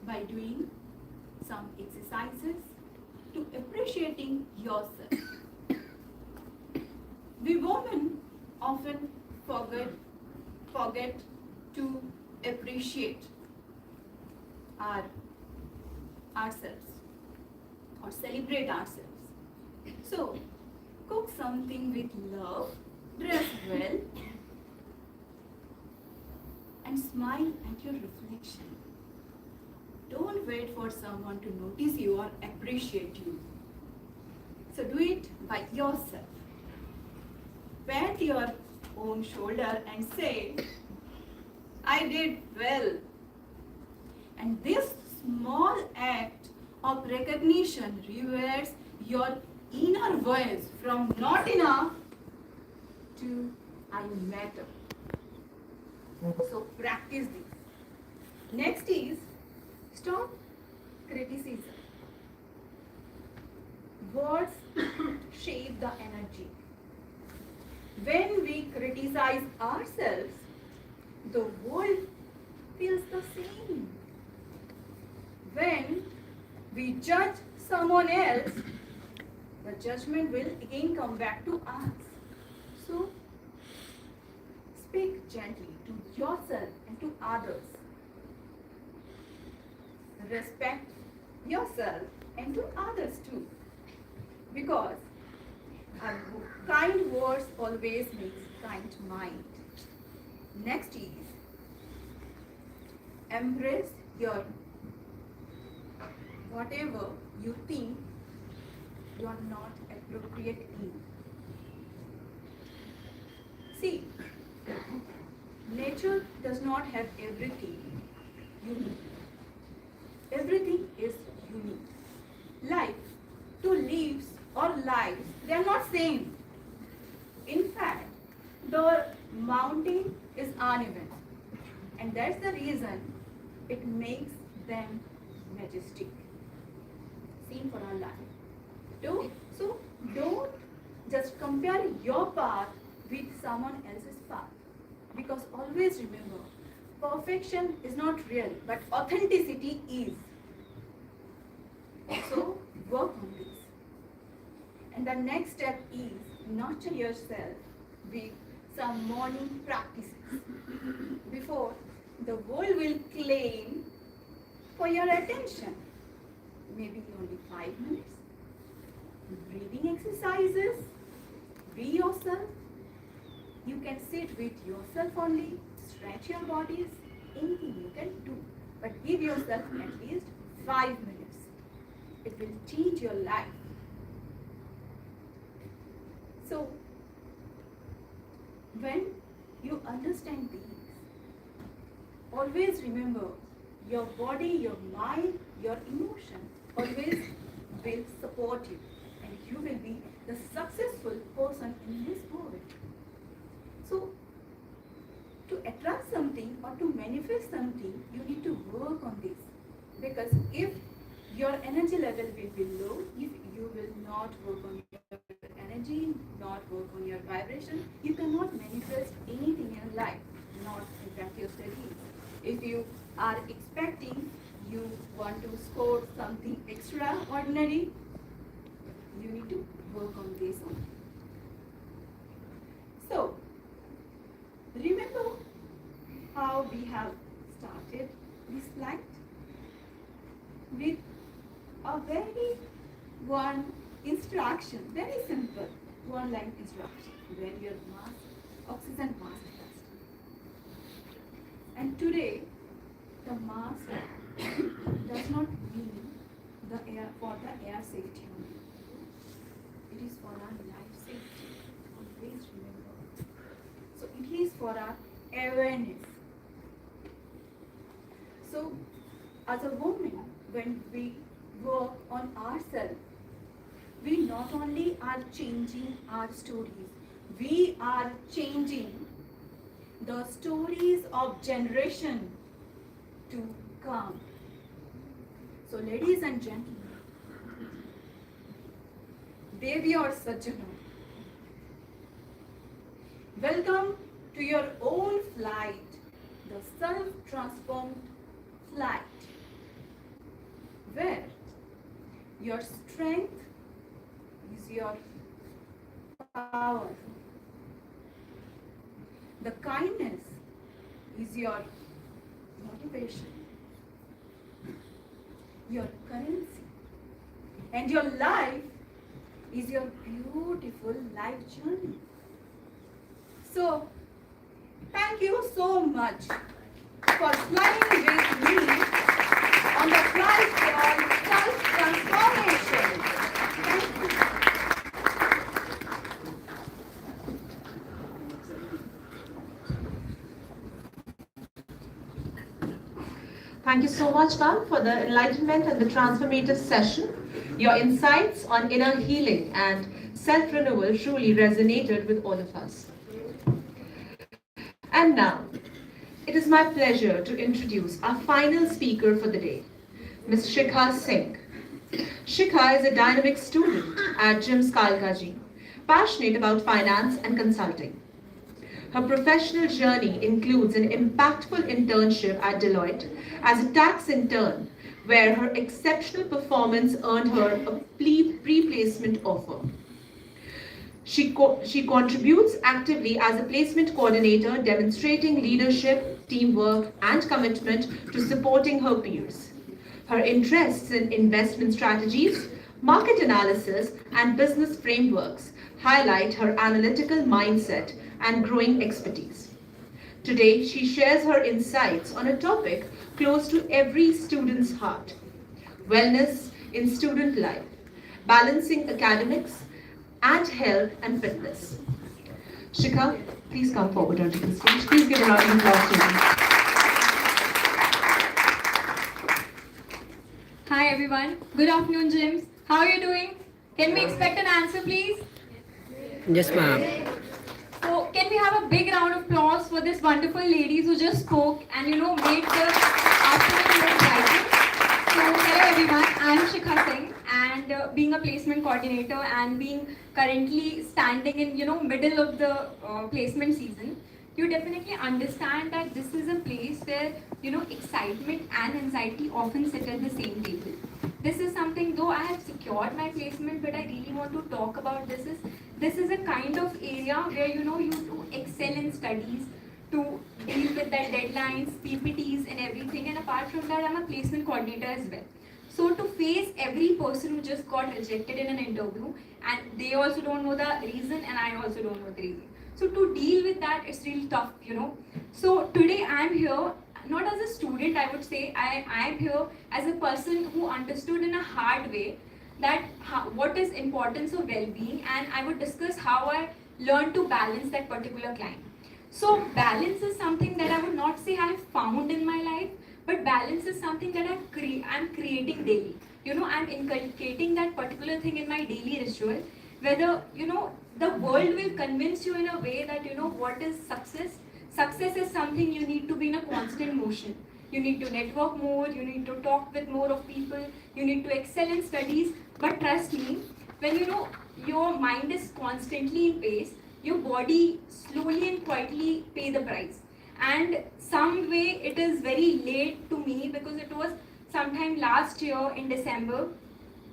by doing some exercises to appreciating yourself. We women often forget to appreciate ourselves or celebrate ourselves. So, cook something with love, dress well, and smile at your reflection. Don't wait for someone to notice you or appreciate you. So do it by yourself. Pat your own shoulder and say, I did well. And this small act of recognition rewires your inner voice from not enough to I matter. So practice this. Next is stop criticism. Words shape the energy. When we criticize ourselves, the world feels the same. When we judge someone else, the judgment will again come back to us. So, speak gently to yourself and to others. Respect yourself and to others too. Because kind words always makes kind mind. Next is embrace your whatever you think you are not appropriate in. See, nature does not have everything unique. Everything is unique. Life, two leaves or lives, they are not same. In fact, the mountain is uneven, and that's the reason it makes them majestic. Same for our life. So don't just compare your path with someone else's path, because always remember, perfection is not real, but authenticity is. So work on this. And the next step is nurture yourself with some morning practices before the world will claim for your attention. Maybe only 5 minutes. Breathing exercises. Be yourself. You can sit with yourself only, stretch your bodies, anything you can do. But give yourself at least 5 minutes. It will change your life. So, when you understand these, always remember your body, your mind, your emotion always will support you, and you will be the successful person in this world. So, to attract something or to manifest something, you need to work on this. Because if your energy level will be low, if you will not work on your energy, not work on your vibration, you cannot manifest anything in life, not impact your studies. If you are expecting you want to score something extraordinary, you need to work on this one. So, remember how we have started this flight? With a very one instruction, very simple, one line instruction. Wear your mask, oxygen mask first. And today, the mask does not mean the air for the air safety only. It is for our life safety. Always remember. So it is for our awareness. So, as a woman, when we work on ourselves, we not only are changing our stories, we are changing the stories of generation to come. So, ladies and gentlemen, Devi or Sajjano, welcome to your own flight, the self-transformed flight, where your strength is your power, the kindness is your motivation, your currency, and your life is your beautiful life journey. So, thank you so much for flying with me on the flight called self-transformation. Thank you. Thank you so much, ma'am, for the enlightenment and the transformative session. Your insights on inner healing and self-renewal truly resonated with all of us. And now, it is my pleasure to introduce our final speaker for the day, Ms. Shikha Singh. Shikha is a dynamic student at JIMS Kalkaji, passionate about finance and consulting. Her professional journey includes an impactful internship at Deloitte as a tax intern, where her exceptional performance earned her a pre-placement offer. She contributes actively as a placement coordinator, demonstrating leadership, teamwork, and commitment to supporting her peers. Her interests in investment strategies, market analysis, and business frameworks highlight her analytical mindset and growing expertise. Today, she shares her insights on a topic close to every student's heart: wellness in student life, balancing academics and health and fitness. Shikha, please come forward onto the stage. Please give a round of applause to her. Hi everyone. Good afternoon, JIMS. How are you doing? Can we expect an answer, please? Yes, ma'am. So, can we have a big round of applause for this wonderful ladies who just spoke and made the afternoon more brighter? So, hello everyone. I am Shikha Singh, and being a placement coordinator and being currently standing in middle of the placement season, you definitely understand that this is a place where excitement and anxiety often sit at the same table. This is something, though I have secured my placement, but I really want to talk about this is a kind of area where you do excel in studies, to deal with the deadlines, PPTs and everything. And apart from that, I'm a placement coordinator as well. So to face every person who just got rejected in an interview, and they also don't know the reason and I also don't know the reason. So to deal with that, it's really tough, you know. So today I'm here, not as a student, I would say, I am here as a person who understood in a hard way that what is importance of well-being, and I would discuss how I learned to balance that particular climb. So balance is something that I would not say I have found in my life, but balance is something that I'm creating daily. You know, I'm inculcating that particular thing in my daily ritual. Whether, you know, the world will convince you in a way that, you know, what is success? Success is something you need to be in a constant motion. You need to network more, you need to talk with more of people, you need to excel in studies. But trust me, when you know your mind is constantly in pace, your body slowly and quietly pay the price. And some way it is very late to me, because it was sometime last year in December,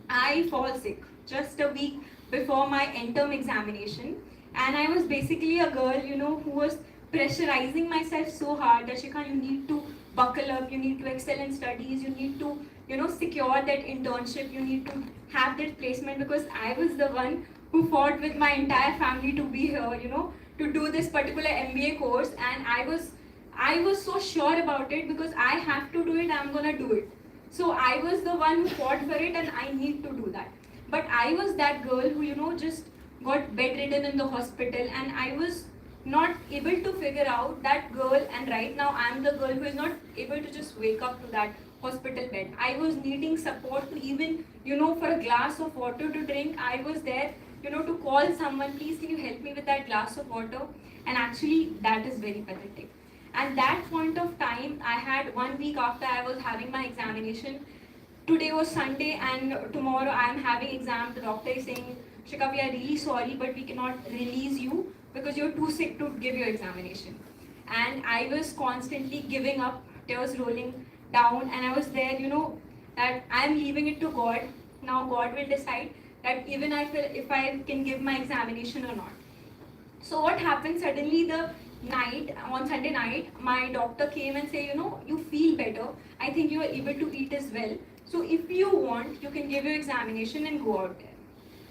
I fall sick just a week before my end-term examination. And I was basically a girl, you know, who was pressurizing myself so hard that, Shikha, you need to buckle up, you need to excel in studies, you need to, you know, secure that internship, you need to have that placement, because I was the one who fought with my entire family to be here, you know, to do this particular MBA course. And I was so sure about it, because I have to do it, I'm gonna do it. So I was the one who fought for it, and I need to do that. But I was that girl who, you know, just got bedridden in the hospital, and I was not able to figure out that girl, and right now I'm the girl who is not able to just wake up to that hospital bed. I was needing support to even, you know, for a glass of water to drink. I was there, you know, to call someone, please can you help me with that glass of water? And actually that is very pathetic. And that point of time, I had 1 week after I was having my examination. Today was Sunday and tomorrow I am having exam. The doctor is saying, Shikha, we are really sorry, but we cannot release you because you're too sick to give your examination. And I was constantly giving up, tears rolling down, and I was there, you know, that I am leaving it to God. Now God will decide that even if I can give my examination or not. So what happened, suddenly the night, on Sunday night, my doctor came and said, you know, you feel better. I think you are able to eat as well. So if you want, you can give your examination and go out there.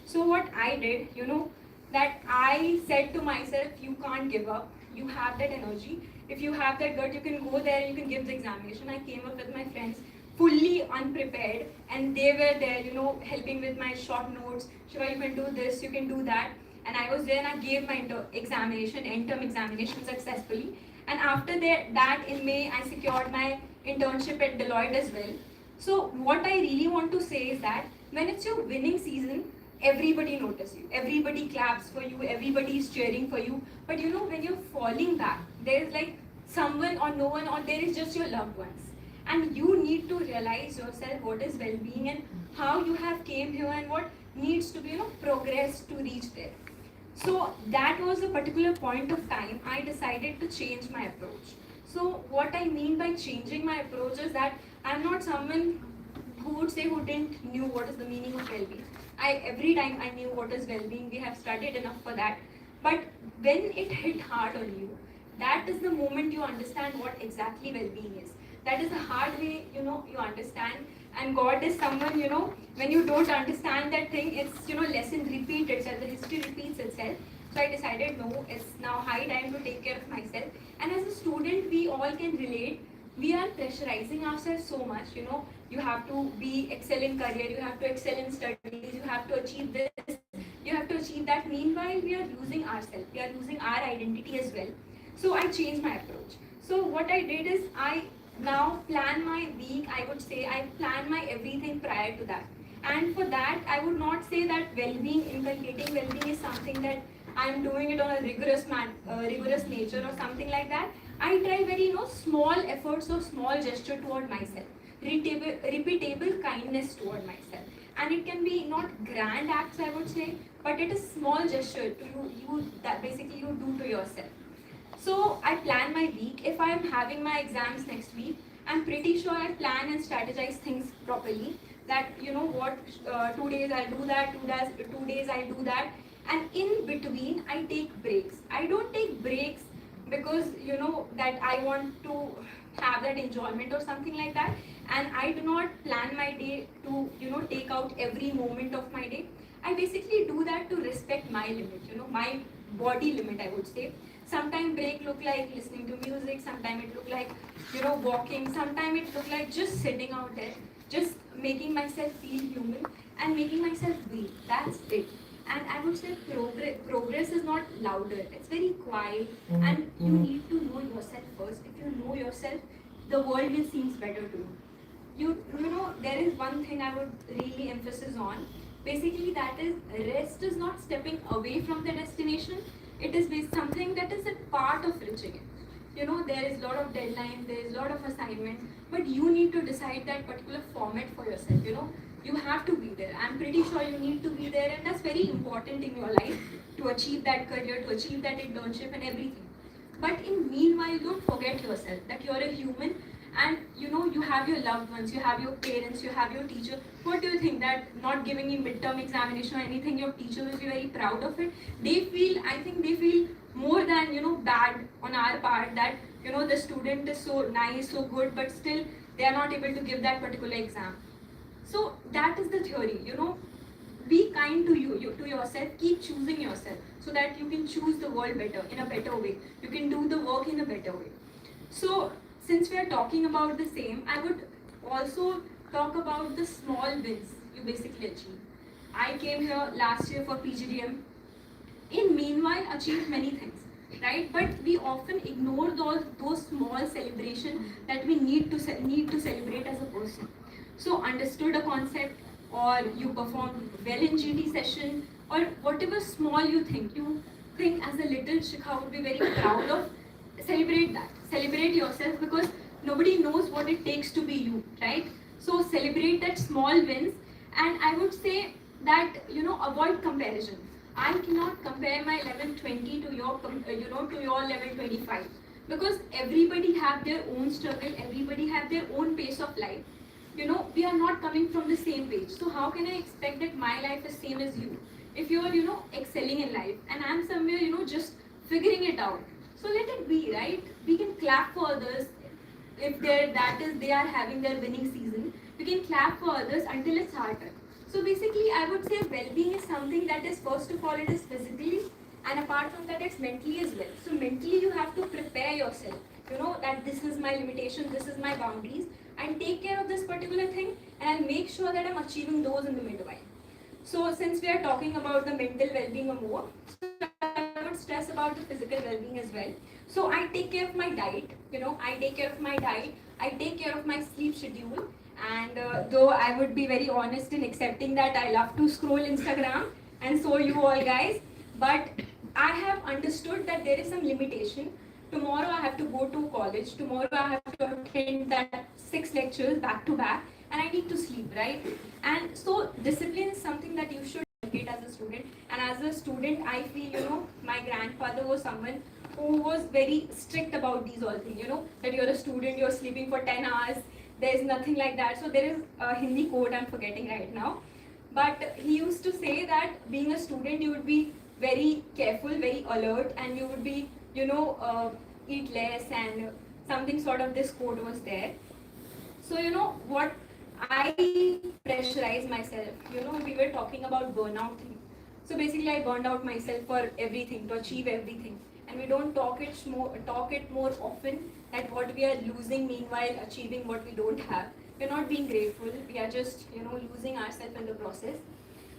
So what I did, you know, that I said to myself, you can't give up. You have that energy. If you have that gut, you can go there and you can give the examination. I came up with my friends, fully unprepared, and they were there, you know, helping with my short notes. Shiva, you can do this, you can do that. And I was there and I gave my end-term examination successfully. And after that in May, I secured my internship at Deloitte as well. So what I really want to say is that when it's your winning season, everybody notices you, everybody claps for you, everybody is cheering for you. But you know, when you're falling back, there's like someone or no one, or there is just your loved ones. And you need to realize yourself what is well-being and how you have came here and what needs to be, you know, progress to reach there. So that was a particular point of time I decided to change my approach. So what I mean by changing my approach is that I'm not someone who would say who didn't knew what is the meaning of well-being. Every time I knew what is well-being, we have studied enough for that. But when it hit hard on you, that is the moment you understand what exactly well-being is. That is the hard way, you know, you understand. And God is someone, you know, when you don't understand that thing, it's, you know, lesson repeats itself, the history repeats itself. So I decided, no, it's now high time to take care of myself. And as a student, we all can relate. We are pressurizing ourselves so much, you know, you have to be excel in career, you have to excel in studies, you have to achieve this, you have to achieve that. Meanwhile, we are losing ourselves, we are losing our identity as well. So I changed my approach. So what I did is I now plan my week. I would say I plan my everything prior to that. And for that, I would not say that well-being, inculcating well-being is something that I'm doing it on a rigorous nature or something like that. I try very, you know, small efforts or small gesture toward myself, repeatable kindness toward myself. And it can be not grand acts, I would say, but it is small gesture to you that basically you do to yourself. So I plan my week. If I am having my exams next week, I'm pretty sure I plan and strategize things properly. That, you know what, 2 days I'll do that, 2 days I'll do that. And in between, I take breaks. I don't take breaks because that I want to have that enjoyment or something like that. And I do not plan my day to take out every moment of my day. I basically do that to respect my limit, my body limit, I would say. Sometimes break look like listening to music, sometimes it look like walking, sometimes it look like just sitting out there, just making myself feel human and making myself breathe. That's it. And I would say progress is not louder, it's very quiet, and you need to know yourself first. If you know yourself, the world will seem better to you. There is one thing I would really emphasis on. Basically, that is rest is not stepping away from the destination. It is something that is a part of reaching it. There is a lot of deadlines, there is a lot of assignments, but you need to decide that particular format for yourself. You have to be there. I'm pretty sure you need to be there, and that's very important in your life to achieve that career, to achieve that internship and everything. But in meanwhile, don't forget yourself that you're a human, and you have your loved ones, you have your parents, you have your teacher. What do you think, that not giving you midterm examination or anything, your teacher will be very proud of it? I think they feel more than bad on our part, that the student is so nice, so good, but still they are not able to give that particular exam. So that is the theory, be kind to to yourself, keep choosing yourself so that you can choose the world better, in a better way. You can do the work in a better way. So since we are talking about the same, I would also talk about the small wins you basically achieve. I came here last year for PGDM. In meanwhile, achieved many things, right? But we often ignore those small celebrations that we need to celebrate as a person. So understood a concept, or you performed well in GT session, or whatever small you think as a little Shikha would be very proud of. Celebrate that. Celebrate yourself, because nobody knows what it takes to be you, right? So celebrate that small wins, and I would say that avoid comparison. I cannot compare my level 20 to your to your level 25, because everybody have their own struggle, everybody have their own pace of life. We are not coming from the same page. So how can I expect that my life is same as you? If you are excelling in life and I'm somewhere just figuring it out. So let it be, right? We can clap for others if they are having their winning season. We can clap for others until it's harder. So basically, I would say well-being is something that is, first of all, it is physically, and apart from that, it's mentally as well. So mentally, you have to prepare yourself. That this is my limitation, this is my boundaries, and take care of this particular thing, and I'll make sure that I'm achieving those in the meanwhile. So since we are talking about the mental well-being or more, I would stress about the physical well-being as well. So I take care of my diet, I take care of my diet, I take care of my sleep schedule. And though I would be very honest in accepting that I love to scroll Instagram, and so you all guys, but I have understood that there is some limitation. Tomorrow I have to go to college, tomorrow I have to attend that 6 lectures back to back, and I need to sleep, right? And so discipline is something that you should get as a student. And as a student, I feel, my grandfather was someone who was very strict about these all things, that you're a student, you're sleeping for 10 hours, there's nothing like that. So there is a Hindi quote I'm forgetting right now. But he used to say that being a student, you would be very careful, very alert, and you would be, eat less, and something sort of this quote was there. So, what I pressurize myself, we were talking about burnout thing. So basically I burned out myself for everything, to achieve everything. And we don't talk it more often, that what we are losing meanwhile achieving what we don't have. We're not being grateful, we are just, losing ourselves in the process.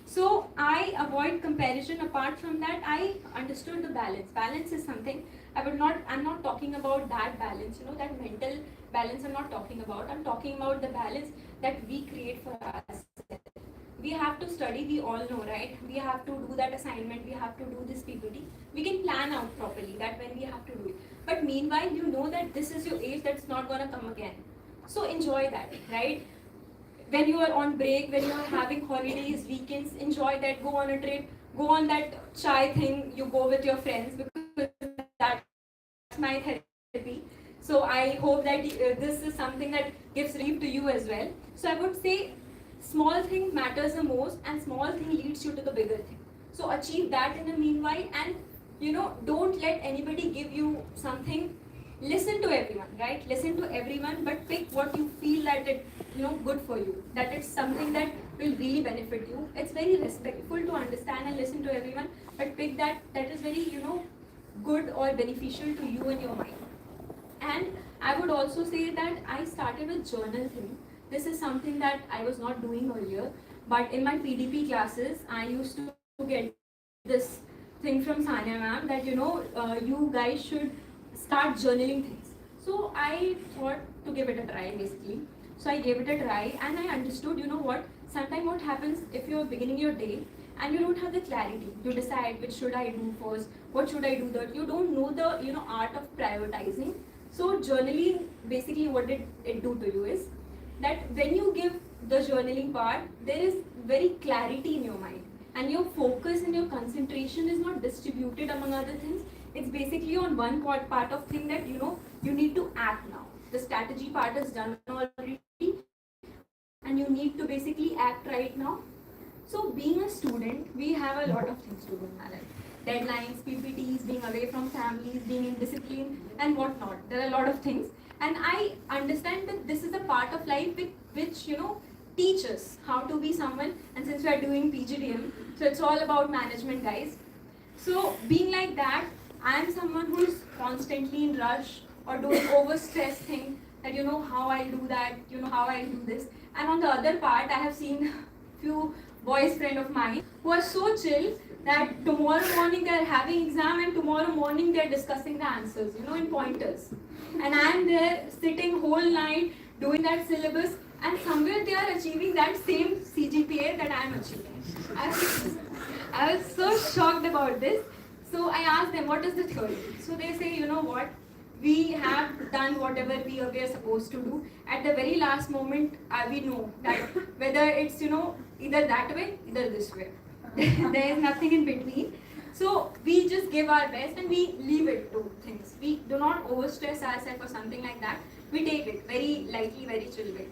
So I avoid comparison. Apart from that, I understood the balance. Balance is something I'm not talking about that balance, that mental balance I'm not talking about. I'm talking about the balance that we create for ourselves. We have to study, we all know, right? We have to do that assignment, we have to do this PPT. We can plan out properly that when we have to do it. But meanwhile, you know that this is your age that's not going to come again. So enjoy that, right? When you are on break, when you are having holidays, weekends, enjoy that, go on a trip, go on that chai thing, you go with your friends, because that's my therapy. So I hope that this is something that gives relief to you as well. So I would say small thing matters the most, and small thing leads you to the bigger thing. So achieve that in the meanwhile, and don't let anybody give you something. Listen to everyone, right? Listen to everyone, but pick what you feel that it good for you, that it's something that will really benefit you. It's very respectful to understand and listen to everyone, but pick that is very good or beneficial to you and your mind. And I would also say that I started a journal thing. This is something that I was not doing earlier, but in my PDP classes, I used to get this thing from Sanya ma'am that you guys should start journaling things. So I thought to give it a try basically. So I gave it a try and I understood, sometimes what happens if you're beginning your day and you don't have the clarity to decide which should I do first, what should I do that, you don't know the art of prioritizing. So journaling, basically what did it do to you is that when you give the journaling part, there is very clarity in your mind and your focus and your concentration is not distributed among other things. It's basically on one part of thing that you need to act now. The strategy part is done already and you need to basically act right now. So being a student, we have a lot of things to do in our life. Deadlines, PPTs, being away from families, being in discipline and whatnot. There are a lot of things. And I understand that this is a part of life which teach us how to be someone. And since we are doing PGDM, so it's all about management, guys. So being like that, I am someone who is constantly in rush or doing over-stress thing that how I do that, how I do this. And on the other part, I have seen few boys friend of mine who are so chill that tomorrow morning they are having exam and tomorrow morning they are discussing the answers, in pointers. And I am there sitting whole night doing that syllabus and somewhere they are achieving that same CGPA that I am achieving. I was so shocked about this. So I asked them, what is the theory? So they say, what? We have done whatever we are supposed to do. At the very last moment, we know that whether it's, either that way, either this way. There is nothing in between. So we just give our best and we leave it to things. We do not overstress ourselves or something like that. We take it very lightly, very chill way.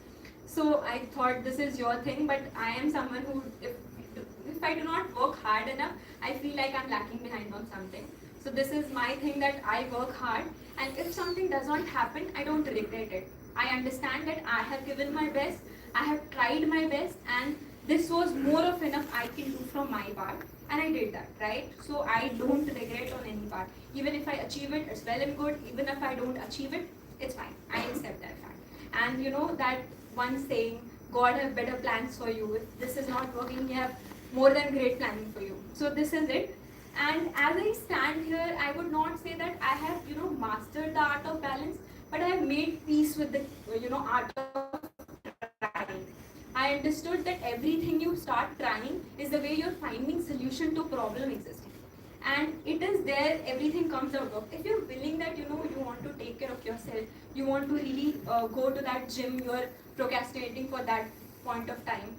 So I thought this is your thing, but I am someone who, if I do not work hard enough, I feel like I'm lacking behind on something. So this is my thing, that I work hard, and if something does not happen, I don't regret it. I understand that I have given my best, I have tried my best, and this was more of enough I can do from my part, and I did that, right? So I don't regret on any part. Even if I achieve it, it's well and good. Even if I don't achieve it, it's fine. I accept that fact. And that one saying, God have better plans for you. If this is not working, He have more than great planning for you. So this is it. And as I stand here, I would not say that I have, mastered the art of balance, but I have made peace with the, art of trying. I understood that everything you start trying is the way you're finding solution to problem existing. And it is there, everything comes out of. If you're willing that, you want to take care of yourself, you want to really go to that gym, you're procrastinating for that point of time.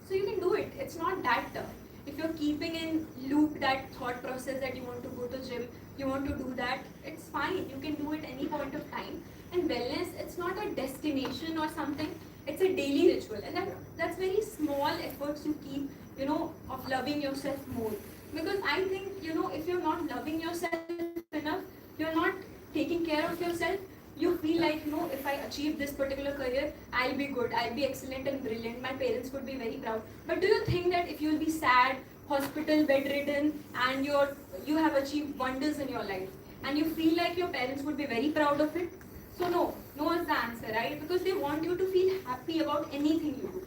So you can do it. It's not that tough. If you're keeping in loop that thought process that you want to go to gym, you want to do that, it's fine. You can do it any point of time. And wellness, it's not a destination or something. It's a daily ritual. And that's very small efforts you keep, of loving yourself more. Because I think, if you're not loving yourself enough, you're not taking care of yourself, you feel like, if I achieve this particular career, I'll be good, I'll be excellent and brilliant, my parents would be very proud. But do you think that if you'll be sad, hospital, bedridden, and you have achieved wonders in your life, and you feel like your parents would be very proud of it? So no is the answer, right? Because they want you to feel happy about anything you do.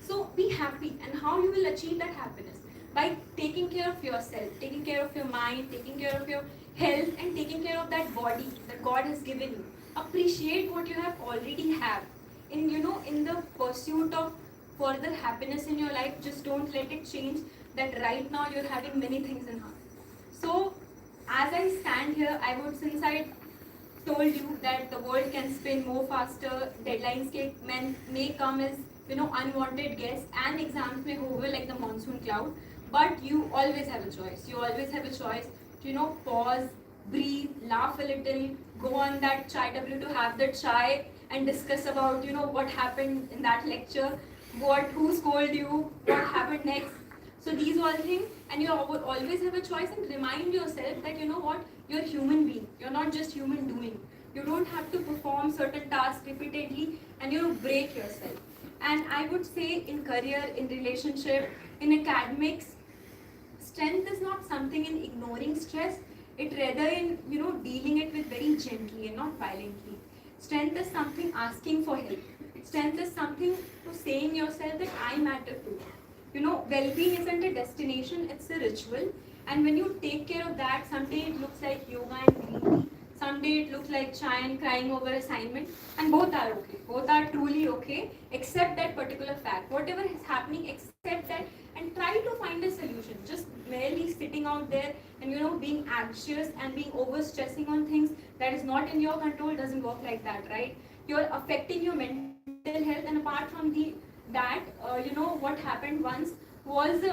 So be happy, and how you will achieve that happiness? By taking care of yourself, taking care of your mind, taking care of your health, and taking care of that body that God has given you. Appreciate what you have already have. In the pursuit of further happiness in your life, just don't let it change that right now you're having many things in heart. So as I stand here, since I told you that the world can spin more faster, deadlines may come as unwanted guests, and exams may hover like the monsoon cloud, but you always have a choice. You always have a choice to pause, breathe, laugh a little, go on that chai W to have the chai and discuss about what happened in that lecture, who scolded you, what happened next. So these all things, and you always have a choice, and remind yourself that you know what, you're a human being. You're not just human doing. You don't have to perform certain tasks repeatedly and break yourself. And I would say in career, in relationship, in academics, strength is not something in ignoring stress. It rather in dealing it with very gently and not violently. Strength is something asking for help. Strength is something to saying yourself that I matter too. Well-being isn't a destination, it's a ritual. And when you take care of that, someday it looks like yoga and green tea. Someday it looks like chai and crying over assignment. And both are okay. Both are truly okay. Accept that particular fact. Whatever is happening, accept that and try to find a solution. Just merely sitting out there and being anxious and being overstressing on things that is not in your control doesn't work like that, right? You're affecting your mental health, and apart from what happened once was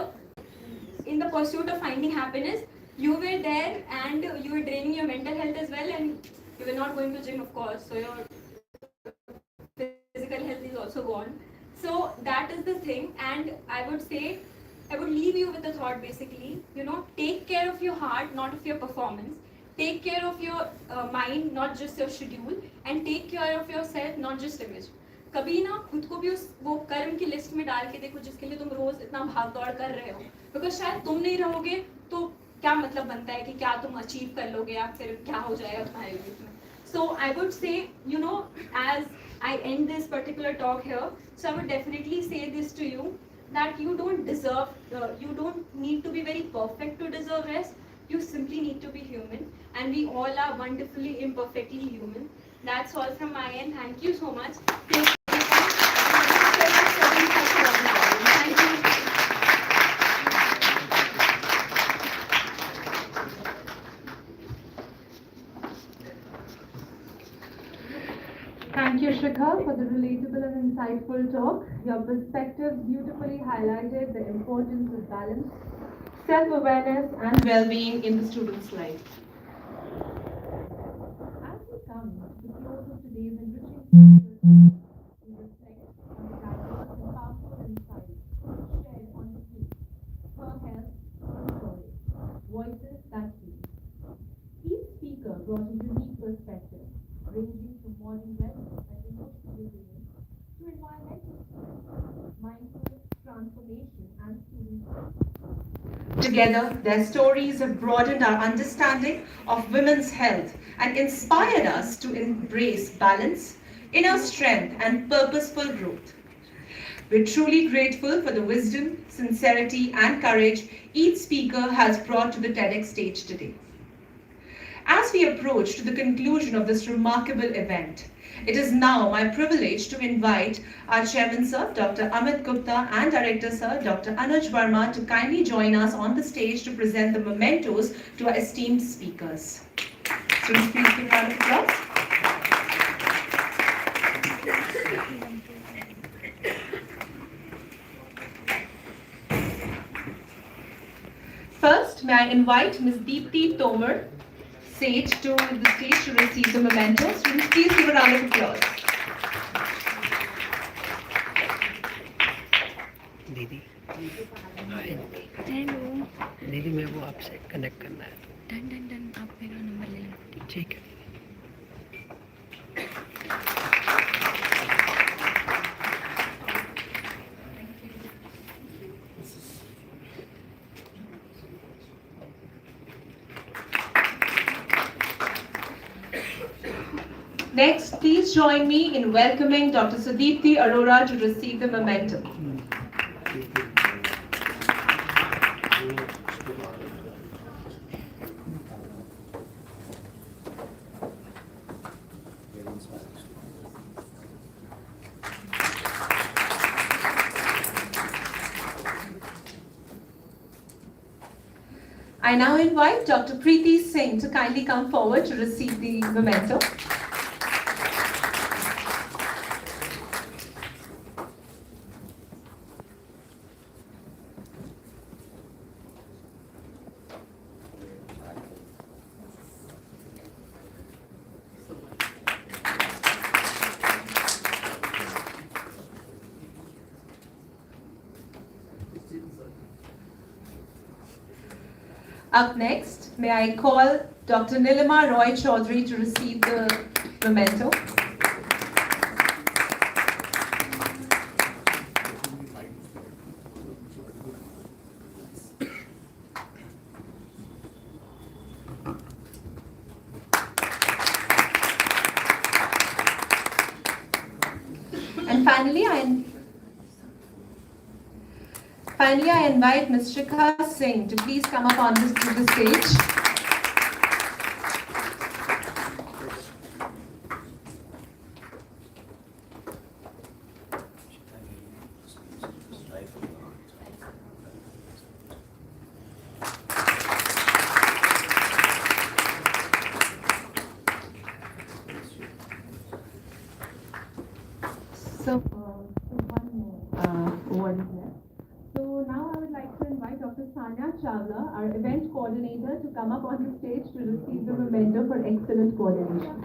in the pursuit of finding happiness, you were there and you were draining your mental health as well, and you were not going to gym, of course, so your physical health is also gone. So that is the thing, and I would leave you with the thought basically, take care of your heart, not of your performance. Take care of your mind, not just your schedule, and take care of yourself, not just image. कभी ना खुद को भी वो कर्म की list में डाल के देखो जिसके लिए तुम रोज इतना भाग दौड़ कर रहे हो, बिकॉज शायद तुम नहीं रहोगे तो क्या मतलब बनता है कि क्या तुम अचीव कर लोगे या फिर क्या हो जाएगा तुम्हारे लाइफ में. So I would say, as I end this particular talk here, so I would definitely say this to you, that you don't need to be very perfect to deserve rest. You simply need to be human, and we all are wonderfully imperfectly human. That's all from my end. Thank you so much. Thank you. Thank you, Shikha, for the relatable and insightful talk. Your perspective beautifully highlighted the importance of balance, self-awareness, and well-being in the student's life. As we come to the close of today's enriching session, we reflect on the diverse and powerful insights shared on the theme, her health, her story, voices that heal. Each speaker brought a unique perspective, ranging from modern wellness and emotional resilience to environmental science, mindfulness, transformation, and student growth. Together, their stories have broadened our understanding of women's health and inspired us to embrace balance, inner strength, and purposeful growth. We're truly grateful for the wisdom, sincerity, and courage each speaker has brought to the TEDx stage today. As we approach to the conclusion of this remarkable event, it is now my privilege to invite our Chairman Sir, Dr. Amit Gupta, and Director Sir, Dr. Anuj Verma, to kindly join us on the stage to present the mementos to our esteemed speakers. Students, please give a round of applause. First, may I invite Ms. Deepti Tomar Sage to the stage to receive the mementos. Students, please give a round of applause. दीदी hello दीदी मैं वो आपसे connect करना है. Done done done आप मेरा number ले लो. ठीक है. Next, please join me in welcoming Dr. Sudipti Arora to receive the memento. I now invite Dr. Preeti Singh to kindly come forward to receive the memento. Up next, may I call Dr. Nilima Roy Chaudhary to receive the memento. And finally, I invite Ms. Shikha Singh to please come up to the stage. So, one here. So now I would like to invite Dr. Sanya Chawla, our event coordinator, to come up on the stage to receive the memento for excellent coordination.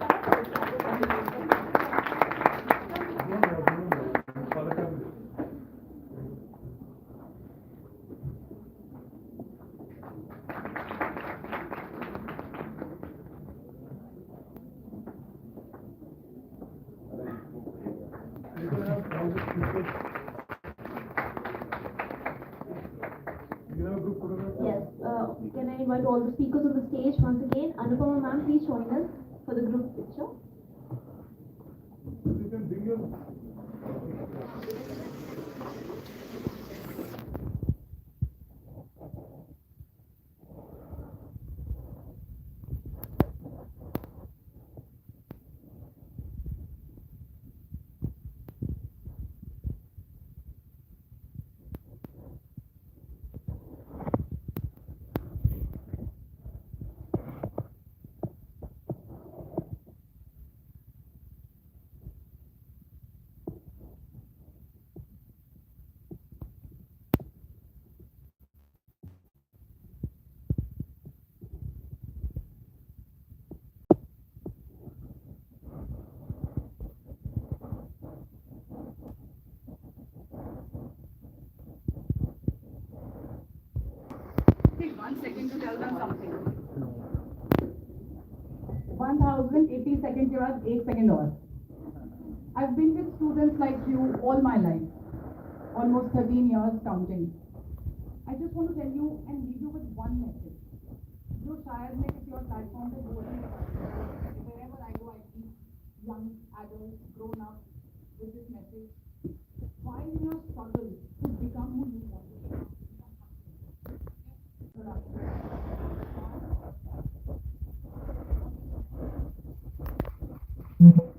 Yes, can I invite all the speakers on the stage once again? Anupama ma'am, please join us for the group picture. You can bring your Take 1 second to tell them something. 1080 seconds के बाद 1 second और. I've been with students like you all my life, almost 13 years counting. I just want to tell you and leave you with one message. जो शायद मैं किसी और platform पे बोल नहीं पाती. Wherever I go, I see young adults grown up with this message. While in your struggle to become who you want to become. Thank you.